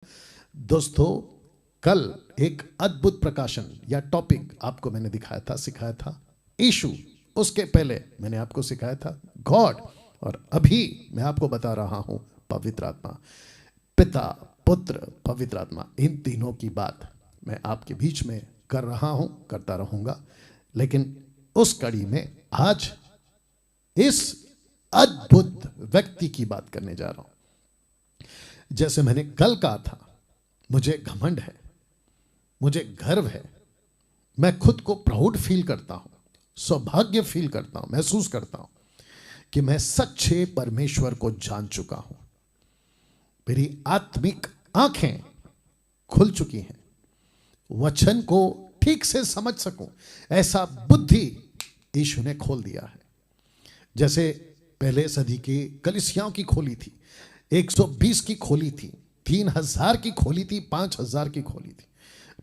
दोस्तों, कल एक अद्भुत प्रकाशन या टॉपिक आपको मैंने दिखाया था, सिखाया था यीशु। उसके पहले मैंने आपको सिखाया था गॉड, और अभी मैं आपको बता रहा हूं पवित्र आत्मा। पिता, पुत्र, पवित्र आत्मा, इन तीनों की बात मैं आपके बीच में कर रहा हूं, करता रहूंगा। लेकिन उस कड़ी में आज इस अद्भुत व्यक्ति की बात करने जा रहा हूं। जैसे मैंने कल कहा था, मुझे घमंड है, मुझे गर्व है, मैं खुद को प्राउड फील करता हूं, सौभाग्य फील करता हूं, महसूस करता हूं कि मैं सच्चे परमेश्वर को जान चुका हूं। मेरी आत्मिक आंखें खुल चुकी हैं, वचन को ठीक से समझ सकूं ऐसा बुद्धि यीशु ने खोल दिया है। जैसे पहले सदी की कलीसियाओं की खोली थी, 120 की खोली थी, 3000 की खोली थी, 5000 की खोली थी।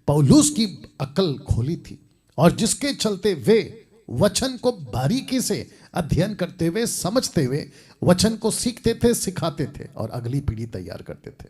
पौलुस की अकल खोली थी, और जिसके चलते वे वचन को बारीकी से अध्ययन करते हुए, समझते हुए वचन को सीखते थे, सिखाते थे और अगली पीढ़ी तैयार करते थे।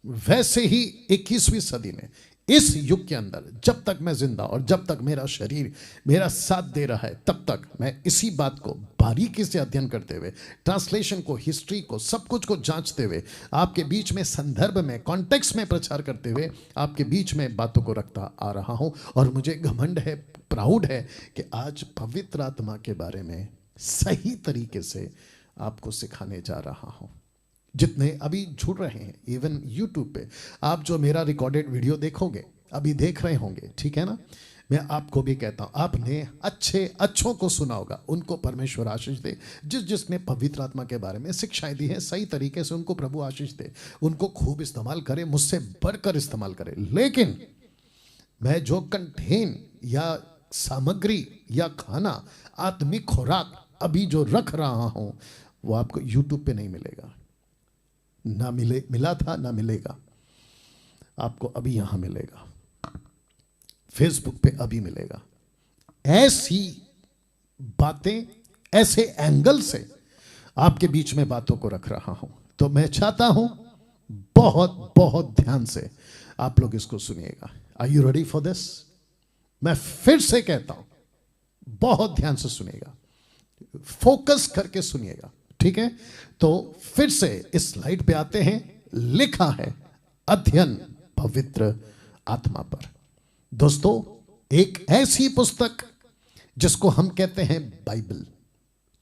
वैसे ही 21वीं सदी में, इस युग के अंदर, जब तक मैं जिंदा और जब तक मेरा शरीर मेरा साथ दे रहा है, तब तक मैं इसी बात को बारीकी से अध्ययन करते हुए, ट्रांसलेशन को, हिस्ट्री को, सब कुछ को जांचते हुए, आपके बीच में संदर्भ में, कॉन्टेक्स्ट में प्रचार करते हुए आपके बीच में बातों को रखता आ रहा हूं। और मुझे घमंड है, प्राउड है कि आज पवित्र आत्मा के बारे में सही तरीके से आपको सिखाने जा रहा हूं। जितने अभी जुड़ रहे हैं, इवन यूट्यूब पे आप जो मेरा रिकॉर्डेड वीडियो देखोगे, अभी देख रहे होंगे, ठीक है ना, मैं आपको भी कहता हूं, आपने अच्छों को सुना होगा, उनको परमेश्वर आशीष दे। जिसने पवित्र आत्मा के बारे में शिक्षाएं दी है, सही तरीके से उनको प्रभु आशीष दे, उनको खूब इस्तेमाल करे, मुझसे बढ़कर इस्तेमाल करे। लेकिन मैं जो कंटेन या सामग्री या खाना, आत्मिक खुराक अभी जो रख रहा हूं, वो आपको यूट्यूब पे नहीं मिलेगा, ना मिला था, ना मिलेगा। आपको अभी यहां मिलेगा, फेसबुक पे अभी मिलेगा। ऐसी बातें, ऐसे एंगल से आपके बीच में बातों को रख रहा हूं। तो मैं चाहता हूं बहुत बहुत ध्यान से आप लोग इसको सुनिएगा। Are you ready for this? मैं फिर से कहता हूं, बहुत ध्यान से सुनिएगा, फोकस करके सुनिएगा, ठीक है? तो फिर से इस स्लाइड पे आते हैं। लिखा है अध्ययन पवित्र आत्मा पर। दोस्तों, एक ऐसी पुस्तक जिसको हम कहते हैं बाइबल,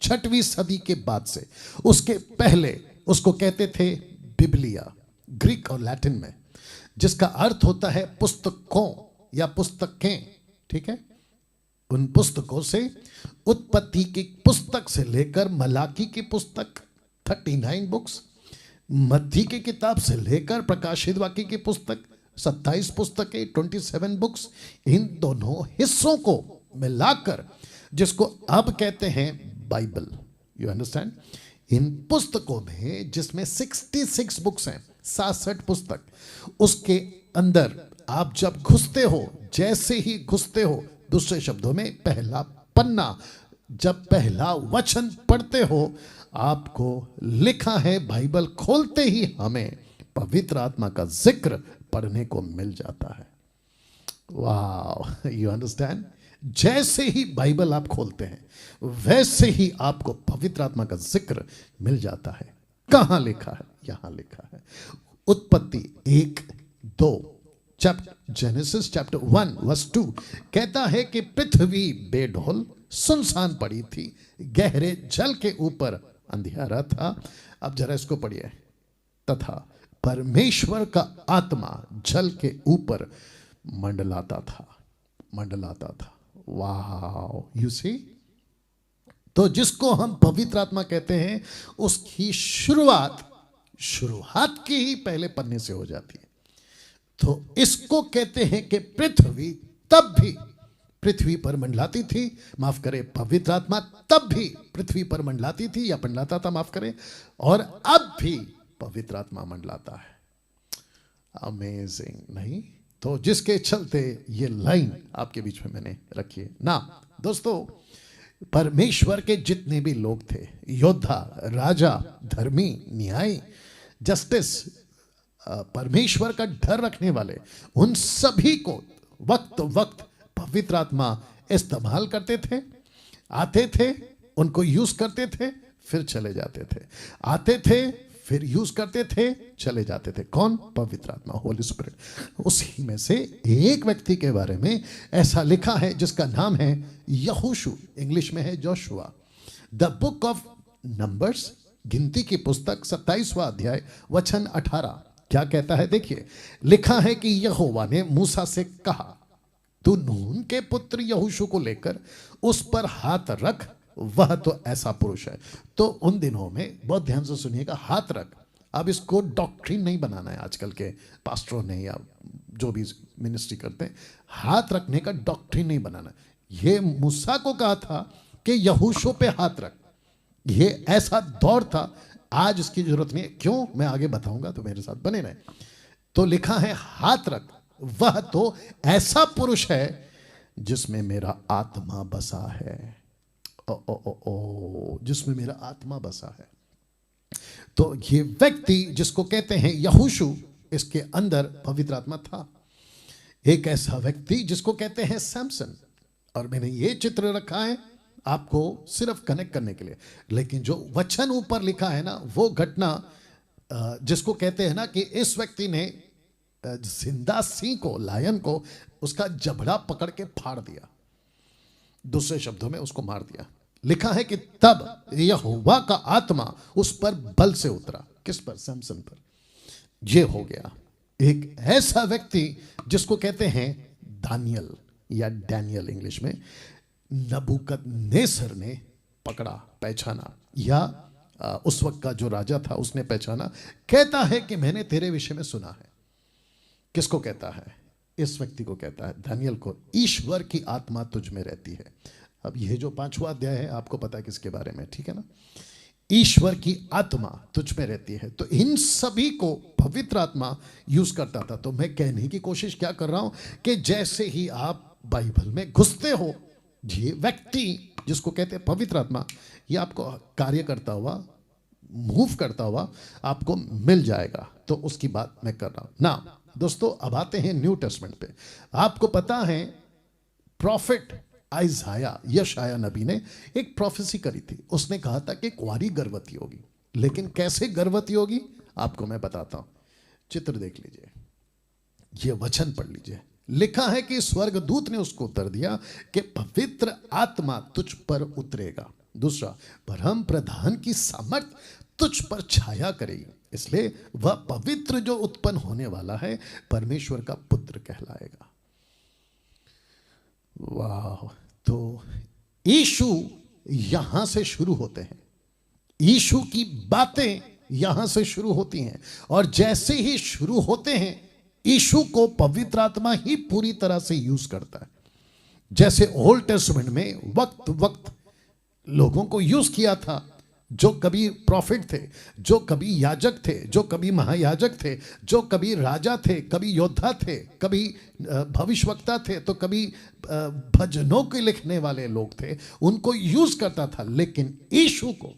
6वीं सदी के बाद से, उसके पहले उसको कहते थे बिबलिया, ग्रीक और लैटिन में, जिसका अर्थ होता है पुस्तकों या पुस्तकें, ठीक है? उन पुस्तकों से, उत्पत्ति की पुस्तक से लेकर मलाकी की पुस्तक 39 बुक्स, मत्ती की किताब से लेकर प्रकाशित वाक्य की पुस्तक 27 पुस्तकें 27 बुक्स, इन दोनों हिस्सों को मिलाकर जिसको अब कहते हैं बाइबल। You understand? इन पुस्तकों में, जिसमें 66 बुक्स हैं, 66 पुस्तक, उसके अंदर आप जब घुसते हो, जैसे ही घुसते हो, दूसरे शब्दों में पहला पन्ना, जब पहला वचन पढ़ते हो, आपको लिखा है, बाइबल खोलते ही हमें पवित्र आत्मा का जिक्र पढ़ने को मिल जाता है। वाह, यू अंडरस्टैंड? जैसे ही बाइबल आप खोलते हैं, वैसे ही आपको पवित्र आत्मा का जिक्र मिल जाता है। कहां लिखा है? यहां लिखा है, उत्पत्ति 1-2, जेनेसिस चैप्टर 1 वर्स 2 कहता है कि पृथ्वी बेढोल सुनसान पड़ी थी, गहरे जल के ऊपर अंधियारा था। अब जरा इसको पढ़िए। तथा परमेश्वर का आत्मा जल के ऊपर मंडलाता था, मंडलाता था। वाह, यू सी? तो जिसको हम पवित्र आत्मा कहते हैं, उसकी शुरुआत की ही पहले पन्ने से हो जाती है। तो इसको कहते हैं कि पृथ्वी तब भी पृथ्वी पर मंडलाती थी, माफ करें, पवित्र आत्मा तब भी पृथ्वी पर मंडलाती थी या मंडलाता था, माफ करें, और अब भी पवित्र आत्मा मंडलाता है। अमेजिंग, नहीं? तो जिसके चलते ये लाइन आपके बीच में मैंने रखी है ना। दोस्तों, परमेश्वर के जितने भी लोग थे, योद्धा, राजा, धर्मी, न्यायी, जस्टिस, परमेश्वर का डर रखने वाले, उन सभी को वक्त वक्त पवित्र आत्मा इस्तेमाल करते थे। आते थे, उनको यूज करते थे, फिर चले जाते थे, आते थे, फिर यूज करते थे, चले जाते थे। कौन? पवित्र आत्मा, होली स्पिरिट। उसी में से एक व्यक्ति के बारे में ऐसा लिखा है जिसका नाम है यहोशू, इंग्लिश में है Joshua. The book of numbers, गिनती की पुस्तक 27वां अध्याय वचन 18 क्या कहता है? देखिए, लिखा है कि यहोवा ने मूसा से कहा, तू नून के पुत्र यहोशू को लेकर उस पर हाथ रख, वह तो ऐसा पुरुष है। तो उन दिनों में, बहुत ध्यान से सुनिएगा, हाथ रख। अब इसको डॉक्ट्रिन नहीं बनाना है आजकल के पास्टरों ने या जो भी मिनिस्ट्री करते हैं, हाथ रखने का डॉक्ट्रिन नहीं बनाना। ये मूसा को कहा था कि यहोशू पे हाथ रख। ये ऐसा दौर था, आज इसकी जरूरत नहीं है। क्यों? मैं आगे बताऊंगा, तो मेरे साथ बने रहे। तो लिखा है हाथ रख, वह तो ऐसा पुरुष है जिसमें मेरा आत्मा बसा है। ओ ओ ओ ओ, जिसमें मेरा आत्मा बसा है। तो ये व्यक्ति जिसको कहते हैं यहोशू, इसके अंदर पवित्र आत्मा था। एक ऐसा व्यक्ति जिसको कहते हैं सैमसन, और मैंने ये चित्र रखा है आपको सिर्फ कनेक्ट करने के लिए। लेकिन जो वचन ऊपर लिखा है ना, वो घटना जिसको कहते हैं ना कि इस व्यक्ति ने जिंदा सिंह को, लायन को, उसका जबड़ा पकड़ के फाड़ दिया, दूसरे शब्दों में उसको मार दिया। लिखा है कि तब यहोवा का आत्मा उस पर बल से उतरा। किस पर? सैमसन पर। ये हो गया एक ऐसा व्यक्ति जिसको कहते हैं दानियल या डैनियल इंग्लिश में। नबूकदनेस्सर ने पकड़ा, पहचाना, या उस वक्त का जो राजा था उसने पहचाना। कहता है कि मैंने तेरे विषय में सुना है। किसको कहता है? इस व्यक्ति को कहता है, दानियल को। ईश्वर की आत्मा तुझ में रहती है। अब यह जो 5वां अध्याय है, आपको पता है किसके बारे में, ठीक है ना? ईश्वर की आत्मा तुझ में रहती है। तो इन सभी को पवित्र आत्मा यूज करता था। तो मैं कहने की कोशिश क्या कर रहा हूं कि जैसे ही आप बाइबल में घुसते हो, ये व्यक्ति जिसको कहते हैं पवित्र आत्मा, ये आपको कार्य करता हुआ, मूव करता हुआ आपको मिल जाएगा। तो उसकी बात मैं कर रहा हूं ना। दोस्तों, अब आते हैं न्यू टेस्टमेंट पे। आपको पता है प्रॉफिट आइजाया, यशाया नबी ने एक प्रोफेसी करी थी। उसने कहा था कि कुंवारी गर्भवती होगी। लेकिन कैसे गर्भवती होगी आपको मैं बताता हूं। चित्र देख लीजिए, ये वचन पढ़ लीजिए। लिखा है कि स्वर्गदूत ने उसको उत्तर दिया कि पवित्र आत्मा तुझ पर उतरेगा। दूसरा, परम प्रधान की सामर्थ तुझ पर छाया करेगी, इसलिए वह पवित्र जो उत्पन्न होने वाला है परमेश्वर का पुत्र कहलाएगा। वाह! तो यीशु यहां से शुरू होते हैं। यीशु की बातें यहां से शुरू होती हैं, और जैसे ही शुरू होते हैं, यीशु को पवित्र आत्मा ही पूरी तरह से यूज करता है। जैसे ओल्ड टेस्टमेंट में वक्त वक्त लोगों को यूज किया था, जो कभी प्रॉफिट थे, जो कभी याजक थे, जो कभी महायाजक थे, जो कभी राजा थे, कभी योद्धा थे, कभी भविष्यवक्ता थे, तो कभी भजनों के लिखने वाले लोग थे, उनको यूज करता था। लेकिन यीशु को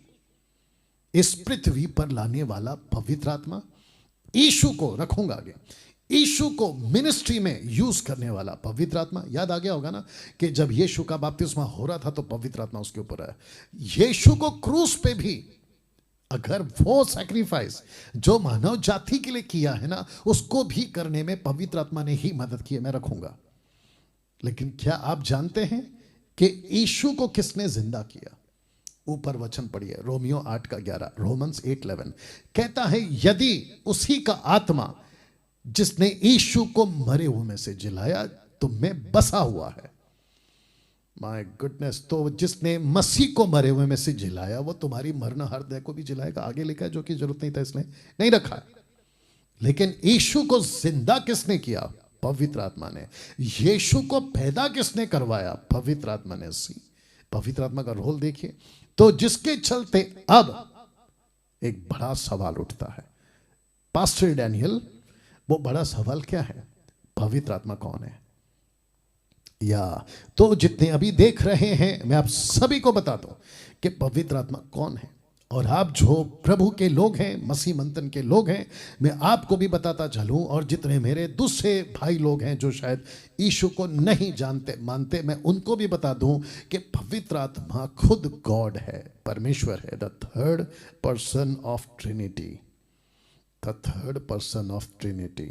इस पृथ्वी पर लाने वाला पवित्र आत्मा, यीशु को रखूंगा आगे, यीशु को मिनिस्ट्री में यूज करने वाला पवित्र आत्मा। याद आ गया होगा ना कि जब यीशु का बपतिस्मा हो रहा था तो पवित्र आत्मा उसके ऊपर है। यीशु को क्रूस पे भी, अगर वो सैक्रिफाइस जो मानव जाति के लिए किया है ना, उसको भी करने में पवित्र आत्मा ने ही मदद की है। मैं रखूंगा। लेकिन क्या आप जानते हैं कि यीशु को किसने जिंदा किया? ऊपर वचन पढ़िए, रोमियो 8:11, रोमन्स 8:11 कहता है, यदि उसी का आत्मा जिसने यीशु को मरे हुए में से जिलाया तुम में बसा हुआ है। My goodness! तो जिसने मसीह को मरे हुए में से जिलाया, वो तुम्हारी मरण हृदय को भी जिलाएगा। आगे लिखा है, जो कि जरूरत नहीं था इसने नहीं रखा है। लेकिन यीशु को जिंदा किसने किया? पवित्र आत्मा ने। यीशु को पैदा किसने करवाया? पवित्र आत्मा ने। पवित्र आत्मा का रोल देखिए। तो जिसके चलते अब एक बड़ा सवाल उठता है, पास्टर डैनियल, वो बड़ा सवाल क्या है? पवित्र आत्मा कौन है? या तो जितने अभी देख रहे हैं, मैं आप सभी को बताता हूं कि पवित्र आत्मा कौन है। और आप जो प्रभु के लोग हैं, मसीह मंथन के लोग हैं, मैं आपको भी बताता चलूं, और जितने मेरे दूसरे भाई लोग हैं जो शायद यीशु को नहीं जानते मानते, मैं उनको भी बता दूं कि पवित्र आत्मा खुद गॉड है, परमेश्वर है, the third person of Trinity, the third person of Trinity.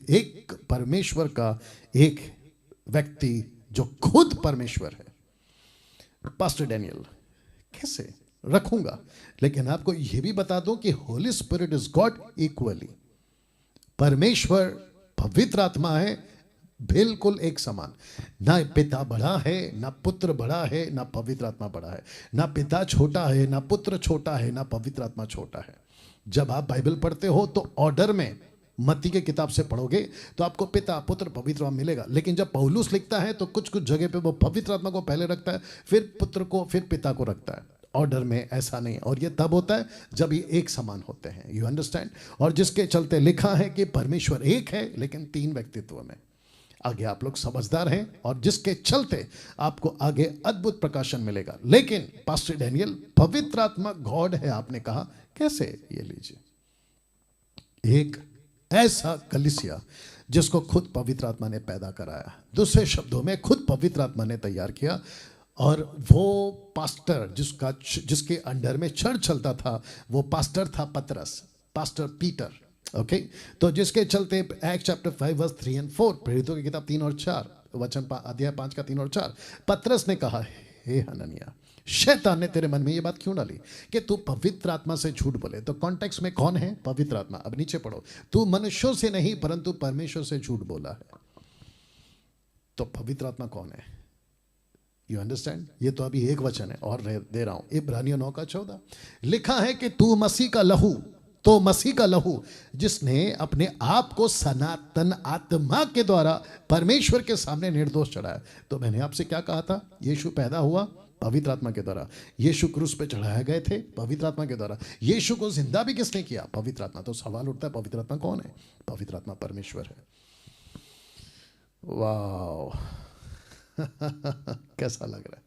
एक परमेश्वर का एक व्यक्ति जो खुद परमेश्वर है। पास्टर डैनियल कैसे रखूंगा, लेकिन आपको यह भी बता दूं कि Holi Spirit is God equally. परमेश्वर पवित्र आत्मा है, बिल्कुल एक समान। ना पिता बड़ा है, ना पुत्र बड़ा है, ना पवित्र आत्मा बड़ा है। ना पिता छोटा है, ना पुत्र छोटा है, ना पवित्र आत्मा छोटा है। जब आप बाइबल पढ़ते हो तो ऑर्डर में मत्ती के किताब से पढ़ोगे तो आपको पिता पुत्र पवित्र आत्मा मिलेगा, लेकिन जब पौलुस लिखता है तो कुछ कुछ जगह पे वो पवित्र आत्मा को पहले रखता है, फिर पुत्र को, फिर पिता को रखता है। ऑर्डर में ऐसा नहीं, और ये तब होता है जब ये एक समान होते हैं। You understand? और जिसके चलते लिखा है कि परमेश्वर एक है लेकिन तीन व्यक्तित्व में। आगे आप लोग समझदार हैं, और जिसके चलते आपको आगे अद्भुत प्रकाशन मिलेगा। लेकिन पास्टर डैनियल, पवित्र आत्मा गॉड है आपने कहा, कैसे? ये लीजिए, एक ऐसा कलीसिया जिसको खुद पवित्र आत्मा ने पैदा कराया, दूसरे शब्दों में खुद पवित्र आत्मा ने तैयार किया, और वो पास्टर जिसके अंडर में चर्च चलता था, वो पास्टर था पतरस, पास्टर पीटर। ओके, तो जिसके चलते एक्ट चैप्टर 5 वर्स 3 और 4, प्रेरितों की किताब 3 और 4 वचन अध्याय 5 का 3 और 4, पतरस ने कहा, हे हनन्याह, शैतान ने तेरे मन में ये बात क्यों डाली कि तू पवित्र आत्मा से झूठ बोले? तो कॉन्टेक्स्ट में कौन है? पवित्र आत्मा। अब नीचे पढ़ो, तू मनुष्यों से नहीं परंतु परमेश्वर से झूठ बोला है। तो पवित्र आत्मा कौन है? You understand? ये तो अभी एक वचन है और दे रहा हूं, इब्रानियों 9 का 14 लिखा है कि तू मसीह का लहू, तो मसीह का लहू जिसने अपने आप को सनातन आत्मा के द्वारा परमेश्वर के सामने निर्दोष चढ़ाया। तो मैंने आपसे क्या कहा था? यीशु पैदा हुआ पवित्र आत्मा के द्वारा, यीशु क्रूस पे चढ़ाए गए थे पवित्र आत्मा के द्वारा, यीशु को जिंदा भी किसने किया? पवित्र आत्मा। तो सवाल उठता है, पवित्र आत्मा कौन है? पवित्र आत्मा परमेश्वर है। वाह कैसा लग रहा है?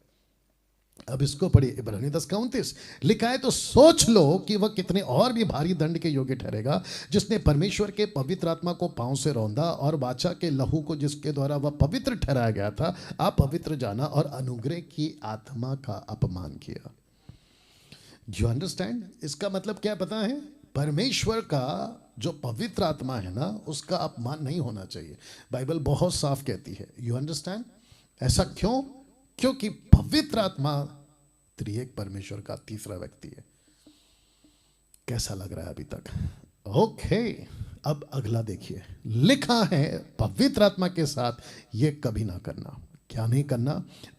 अब इसको पढ़िए, इब्रानी 10:29 लिखा है, तो सोच लो कि वह कितने और भी भारी दंड के योग्य ठहरेगा, जिसने परमेश्वर के पवित्र आत्मा को पांव से रौंदा और वाचा के लहू को जिसके द्वारा वह पवित्र ठहराया गया था अपवित्र जाना और अनुग्रह की आत्मा का अपमान किया। You understand? इसका मतलब क्या पता है? परमेश्वर का जो पवित्र आत्मा है ना, उसका अपमान नहीं होना चाहिए। बाइबल बहुत साफ कहती है। You understand? ऐसा क्यों? क्योंकि पवित्र आत्मा त्रिएक परमेश्वर का तीसरा व्यक्ति है। कैसा लग रहा है अभी तक? ओके, अब अगला देखिए, लिखा है पवित्र आत्मा के साथ ये कभी ना करना। क्या नहीं करना?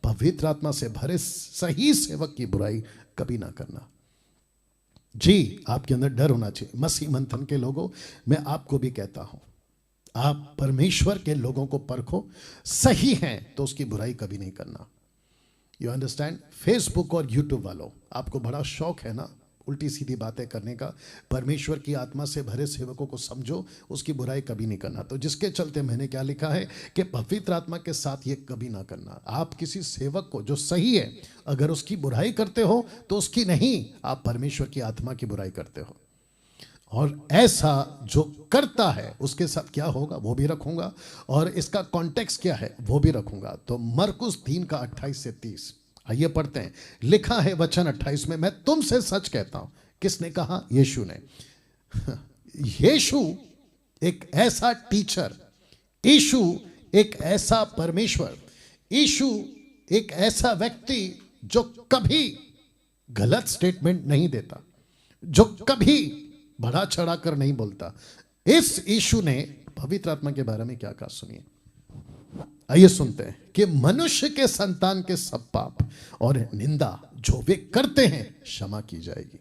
पवित्र आत्मा से भरे सही सेवक की बुराई कभी ना करना। जी, आपके अंदर डर होना चाहिए। मसीह मंथन के लोगों, मैं आपको भी कहता हूं, आप परमेश्वर के लोगों को परखो, सही हैं तो उसकी बुराई कभी नहीं करना। You understand? फेसबुक और यूट्यूब वालों, आपको बड़ा शौक है ना उल्टी सीधी बातें करने का। परमेश्वर की आत्मा से भरे सेवकों को समझो, उसकी बुराई कभी नहीं करना। तो जिसके चलते मैंने क्या लिखा है कि पवित्र आत्मा के साथ ये कभी ना करना। आप किसी सेवक को जो सही है, अगर उसकी बुराई करते हो तो उसकी नहीं, आप परमेश्वर की आत्मा की बुराई करते हो। और ऐसा जो करता है उसके साथ क्या होगा वो भी रखूंगा, और इसका कॉन्टेक्स्ट क्या है वो भी रखूंगा। तो मरकुस 3 का 28 से 30, आइए पढ़ते हैं। लिखा है वचन 28 में, मैं तुमसे सच कहता हूं। किसने कहा? यीशु ने। यीशु एक ऐसा टीचर, यीशु एक ऐसा परमेश्वर, यीशु एक ऐसा व्यक्ति जो कभी गलत स्टेटमेंट नहीं देता, जो कभी बढ़ा चढ़ा कर नहीं बोलता। इस यीशु ने पवित्र आत्मा के बारे में क्या कहा, सुनिए। आइए सुनते हैं कि मनुष्य के संतान के सब पाप और निंदा जो वे करते हैं क्षमा की जाएगी।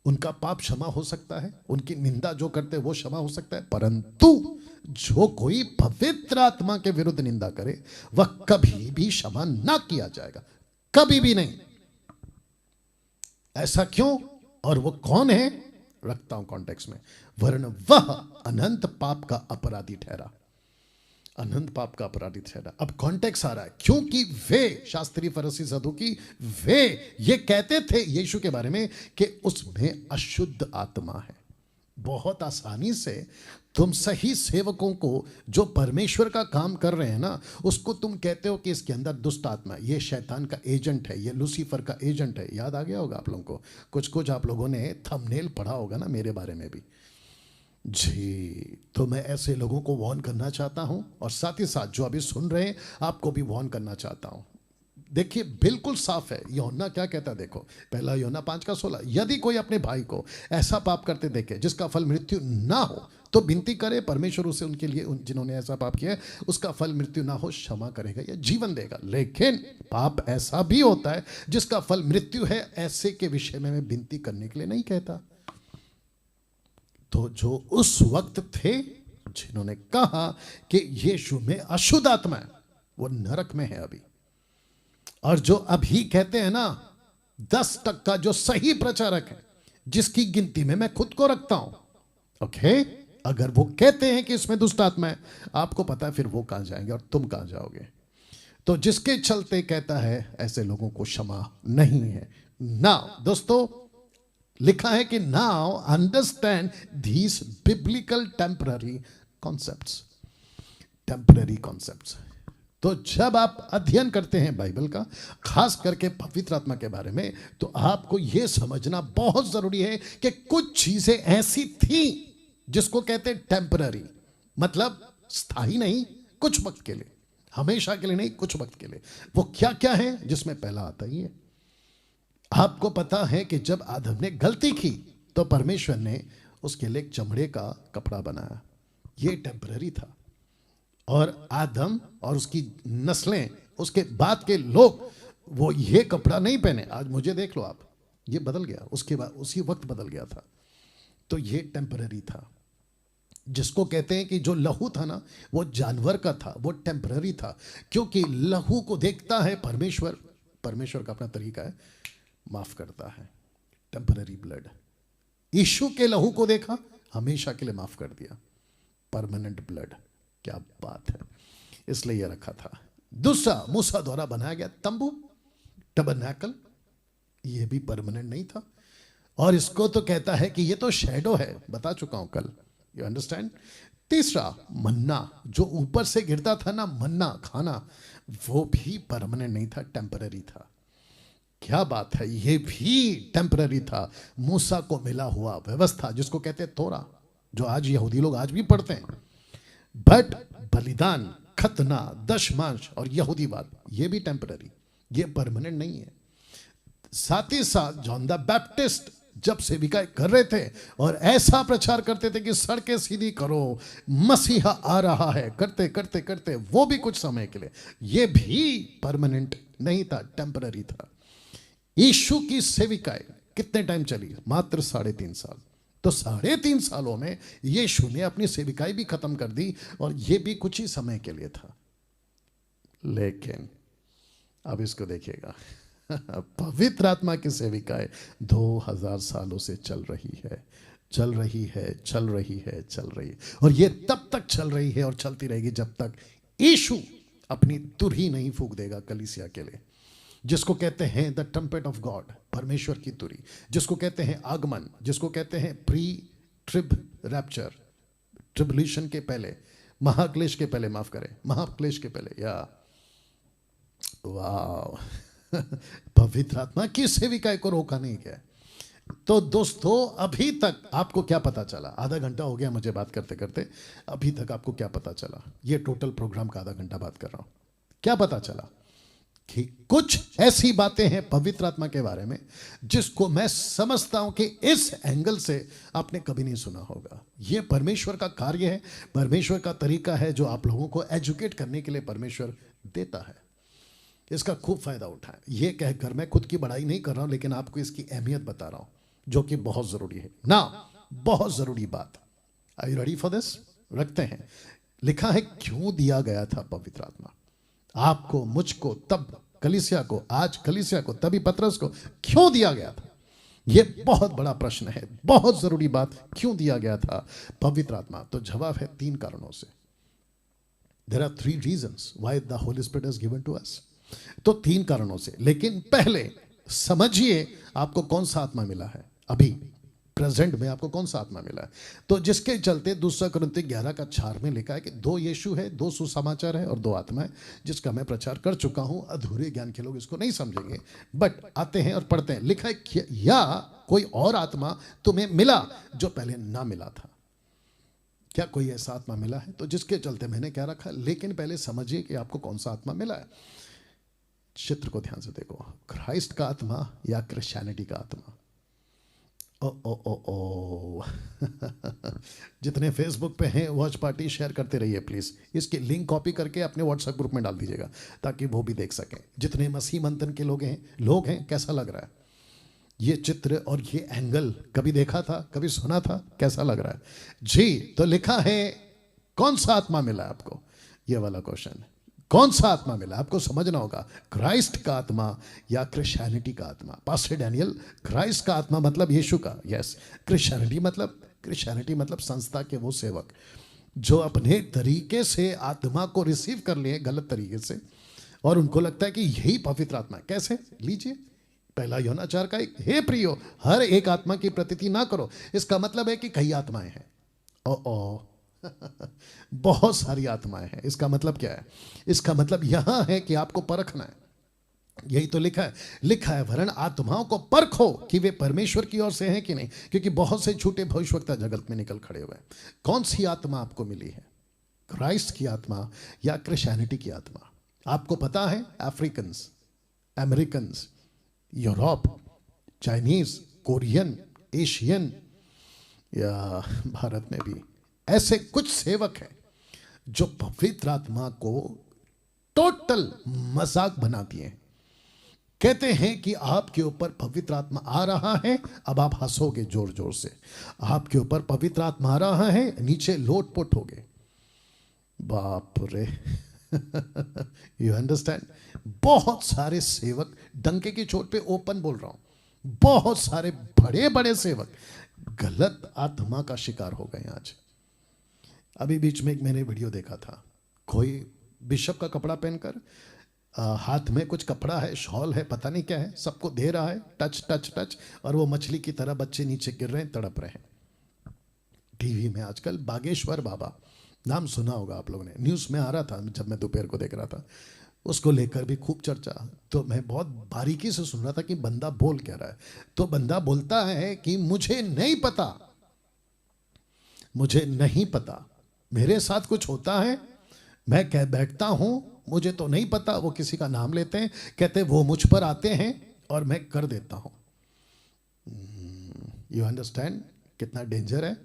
उनका पाप क्षमा हो सकता है, उनकी निंदा जो करते हैं वो क्षमा हो सकता है, परंतु जो कोई पवित्र आत्मा के विरुद्ध निंदा करे वह कभी भी क्षमा ना किया जाएगा, कभी भी नहीं। ऐसा क्यों? और वो कौन है? रखता हूं कॉन्टेक्स्ट में। वरन वह अनंत पाप का अपराधी ठहरा। अनंत पाप का अपराधी ठहरा। अब कॉन्टेक्स्ट आ रहा है, क्योंकि वे शास्त्री फरीसी सदूकी वे ये कहते थे यीशु के बारे में कि उसमें अशुद्ध आत्मा है। बहुत आसानी से तुम सही सेवकों को जो परमेश्वर का काम कर रहे हैं ना, उसको तुम कहते हो कि इसके अंदर दुष्ट आत्मा, ये शैतान का एजेंट है, ये लूसीफर का एजेंट है। याद आ गया होगा आप लोगों को, कुछ आप लोगों ने थंबनेल पढ़ा होगा ना मेरे बारे में भी जी। तो मैं ऐसे लोगों को वार्न करना चाहता हूं, और साथ ही साथ जो अभी सुन रहे हैं आपको भी वार्न करना चाहता हूं। देखिए बिल्कुल साफ है, यूहन्ना क्या कहता है, देखो पहला यूहन्ना 5:16, यदि कोई अपने भाई को ऐसा पाप करते देखे जिसका फल मृत्यु ना हो तो विनती करे, परमेश्वर उसे उनके लिए जिन्होंने ऐसा पाप किया है उसका फल मृत्यु ना हो क्षमा करेगा या जीवन देगा। लेकिन पाप ऐसा भी होता है जिसका फल मृत्यु है, ऐसे के विषय में मैं विनती करने के लिए नहीं कहता। तो जो उस वक्त थे जिन्होंने कहा कि यीशु में अशुद्ध आत्मा है, वो नरक में है अभी। और जो अभी कहते हैं ना 10% जो सही प्रचारक है, जिसकी गिनती में मैं खुद को रखता हूं, ओके, अगर वो कहते हैं कि इसमें दुष्ट आत्मा है, आपको पता है फिर वो कहां जाएंगे और तुम कहां जाओगे। तो जिसके चलते कहता है ऐसे लोगों को क्षमा नहीं है। नाउ दोस्तों लिखा है कि now understand these biblical temporary concepts. Temporary concepts, तो जब आप अध्ययन करते हैं बाइबल का, खास करके पवित्र आत्मा के बारे में, तो आपको यह समझना बहुत जरूरी है कि कुछ चीजें ऐसी थी जिसको कहते हैं टेम्पररी, मतलब स्थायी नहीं, कुछ वक्त के लिए, हमेशा के लिए नहीं, कुछ वक्त के लिए। वो क्या क्या है, जिसमें पहला आता ही है, आपको पता है कि जब आदम ने गलती की तो परमेश्वर ने उसके लिए एक चमड़े का कपड़ा बनाया। ये टेम्पररी था, और आदम और उसकी नस्लें, उसके बाद के लोग वो ये कपड़ा नहीं पहने। आज मुझे देख लो आप, ये बदल गया, उसके बाद उसी वक्त बदल गया था। तो ये टेम्पररी था। जिसको कहते हैं कि जो लहू था ना वो जानवर का था, वो टेम्पररी था, क्योंकि लहू को देखता है परमेश्वर, परमेश्वर का अपना तरीका है, माफ करता है, टेम्पररी ब्लड। यीशु के लहू को देखा, हमेशा के लिए माफ कर दिया, परमानेंट ब्लड। क्या बात है, इसलिए यह रखा था। दूसरा, मूसा द्वारा बनाया गया तंबू, टबरनैकल, यह भी परमानेंट नहीं था, और इसको तो कहता है कि यह तो शैडो है, बता चुका हूं कल, यू अंडरस्टैंड। तीसरा, मन्ना जो ऊपर से गिरता था ना, मन्ना खाना, वो भी परमानेंट नहीं था, टेम्पररी था। क्या बात है, ये भी टेम्पररी था। मूसा को मिला हुआ व्यवस्था जिसको कहते हैं तोरा, जो आज यहूदी लोग आज भी पढ़ते हैं, बट बलिदान, खतना, दशमांश और यहूदीवाद, ये भी टेम्पररी, ये परमानेंट नहीं है। साथ ही साथ जॉन द बैप्टिस्ट जब सेविका कर रहे थे और ऐसा प्रचार करते थे कि सड़कें सीधी करो, मसीहा आ रहा है, करते करते करते, वो भी कुछ समय के लिए, ये भी परमानेंट नहीं था, टेम्पररी था। यीशु की सेविकाएं कितने टाइम चली? मात्र 3.5 साल। तो 3.5 सालों में यीशु ने अपनी सेविकाएं भी खत्म कर दी, और यह भी कुछ ही समय के लिए था। लेकिन अब इसको देखिएगा, पवित्र आत्मा की सेविकाएं 2000 सालों से चल रही है, चल रही है, चल रही है, चल रही है, और ये तब तक चल रही है और चलती रहेगी जब तक यीशु अपनी तुरही नहीं फूंक देगा कलीसिया के लिए, जिसको कहते हैं द ट्रम्पेट ऑफ गॉड, परमेश्वर की तुरही, जिसको कहते हैं आगमन, जिसको कहते हैं प्री ट्रिब रैप्चर, ट्रिबुलेशन के पहले, महाक्लेश के पहले, माफ करें, महाक्लेश के पहले, या वाह पवित्र आत्मा की सेविका को रोका नहीं गया। तो दोस्तों अभी तक आपको क्या पता चला? आधा घंटा हो गया मुझे बात करते करते, अभी तक आपको क्या पता चला? ये टोटल प्रोग्राम का आधा घंटा बात कर रहा हूं, क्या पता चला? कि कुछ ऐसी बातें हैं पवित्र आत्मा के बारे में जिसको मैं समझता हूं कि इस एंगल से आपने कभी नहीं सुना होगा। यह परमेश्वर का कार्य है, परमेश्वर का तरीका है, जो आप लोगों को एजुकेट करने के लिए परमेश्वर देता है। इसका खूब फायदा उठाएं। यह कहकर मैं खुद की बड़ाई नहीं कर रहा हूं, लेकिन आपको इसकी अहमियत बता रहा हूं, जो कि बहुत जरूरी है ना, बहुत जरूरी बात। Are you ready for this? रखते हैं। लिखा है क्यों दिया गया था पवित्र आत्मा आपको, मुझको, तब कलीसिया को, आज कलीसिया को, तभी पतरस को क्यों दिया गया था? यह बहुत बड़ा प्रश्न है, बहुत जरूरी बात। क्यों दिया गया था पवित्र आत्मा? तो जवाब है 3 कारणों से। There are 3 reasons why the Holy Spirit is given to us. तो 3 कारणों से। लेकिन पहले समझिए आपको कौन सा आत्मा मिला है अभी प्रेजेंट में, आपको कौन सा आत्मा मिला है। तो जिसके चलते 2 कुरिन्थी 11:4 में लिखा है कि 2 यीशु है, 2 सुसमाचार है और 2 आत्मा है, जिसका मैं प्रचार कर चुका हूं। अधूरे ज्ञान के लोग इसको नहीं समझेंगे, बट आते हैं और पढ़ते हैं। लिखा है या कोई और आत्मा तुम्हें मिला जो पहले ना मिला था। क्या कोई ऐसा आत्मा मिला है? तो जिसके चलते मैंने क्या रखा, लेकिन पहले समझिए कि आपको कौन सा आत्मा मिला है। चित्र को ध्यान से देखो, क्राइस्ट का आत्मा या क्रिश्चियनिटी का आत्मा। ओ ओ ओ ओ जितने फेसबुक पे हैं वॉच पार्टी शेयर करते रहिए प्लीज। इसकी लिंक कॉपी करके अपने व्हाट्सएप ग्रुप में डाल दीजिएगा ताकि वो भी देख सकें। जितने मसीह मंथन के लोग हैं कैसा लग रहा है ये चित्र और ये एंगल? कभी देखा था, कभी सुना था? कैसा लग रहा है जी? तो लिखा है कौन सा आत्मा मिला है आपको, ये वाला क्वेश्चन। कौन सा आत्मा मिला आपको समझना होगा, क्राइस्ट का आत्मा या क्रिश्चियनिटी का आत्मा। पास्टर डैनियल, क्राइस्ट का आत्मा मतलब यीशु का, यस। क्रिश्चियनिटी मतलब संस्था के वो सेवक जो अपने तरीके से आत्मा को रिसीव कर लिए गलत तरीके से, और उनको लगता है कि यही पवित्र आत्मा है। कैसे? लीजिए 1 यूहन्ना 4:1, हे प्रियो हर एक आत्मा की प्रतीति ना करो। इसका मतलब है कि कई आत्माएं हैं। ओ बहुत सारी आत्माएं हैं। इसका मतलब क्या है? इसका मतलब यहां है कि आपको परखना है। यही तो लिखा है वरन आत्माओं को परखो कि वे परमेश्वर की ओर से हैं कि नहीं, क्योंकि बहुत से झूठे भविष्यवक्ता जगत में निकल खड़े हुए हैं। कौन सी आत्मा आपको मिली है, क्राइस्ट की आत्मा या क्रिश्चियनिटी की आत्मा? आपको पता है Africans, Americans, Europe, Chinese, Korean, Asian या भारत में भी ऐसे कुछ सेवक हैं जो पवित्र आत्मा को टोटल मजाक बना दिए। कहते हैं कि आपके ऊपर पवित्र आत्मा आ रहा है, अब आप हंसोगे जोर जोर से। आपके ऊपर पवित्र आत्मा आ रहा है, नीचे लोटपोट होगे। बाप रे यू अंडरस्टैंड? बहुत सारे सेवक, डंके की चोट पे ओपन बोल रहा हूं, बहुत सारे बड़े बड़े सेवक गलत आत्मा का शिकार हो गए आज। अभी बीच में एक मैंने वीडियो देखा था, कोई बिशप का कपड़ा पहनकर हाथ में कुछ कपड़ा है, शॉल है, पता नहीं क्या है, सबको दे रहा है टच टच टच, और वो मछली की तरह बच्चे नीचे गिर रहे हैं, तड़प रहे हैं। टीवी में आजकल बागेश्वर बाबा, नाम सुना होगा आप लोगों ने, न्यूज़ में आ रहा था जब मैं दोपहर को देख रहा था। उसको लेकर भी खूब चर्चा। तो मैं बहुत बारीकी से सुन रहा था कि बंदा बोल क्या रहा है। तो बंदा बोलता है कि मुझे नहीं पता, मेरे साथ कुछ होता है, मैं कह बैठता हूं मुझे तो नहीं पता। वो किसी का नाम लेते हैं, कहते वो मुझ पर आते हैं और मैं कर देता हूं। यू अंडरस्टैंड कितना डेंजर है?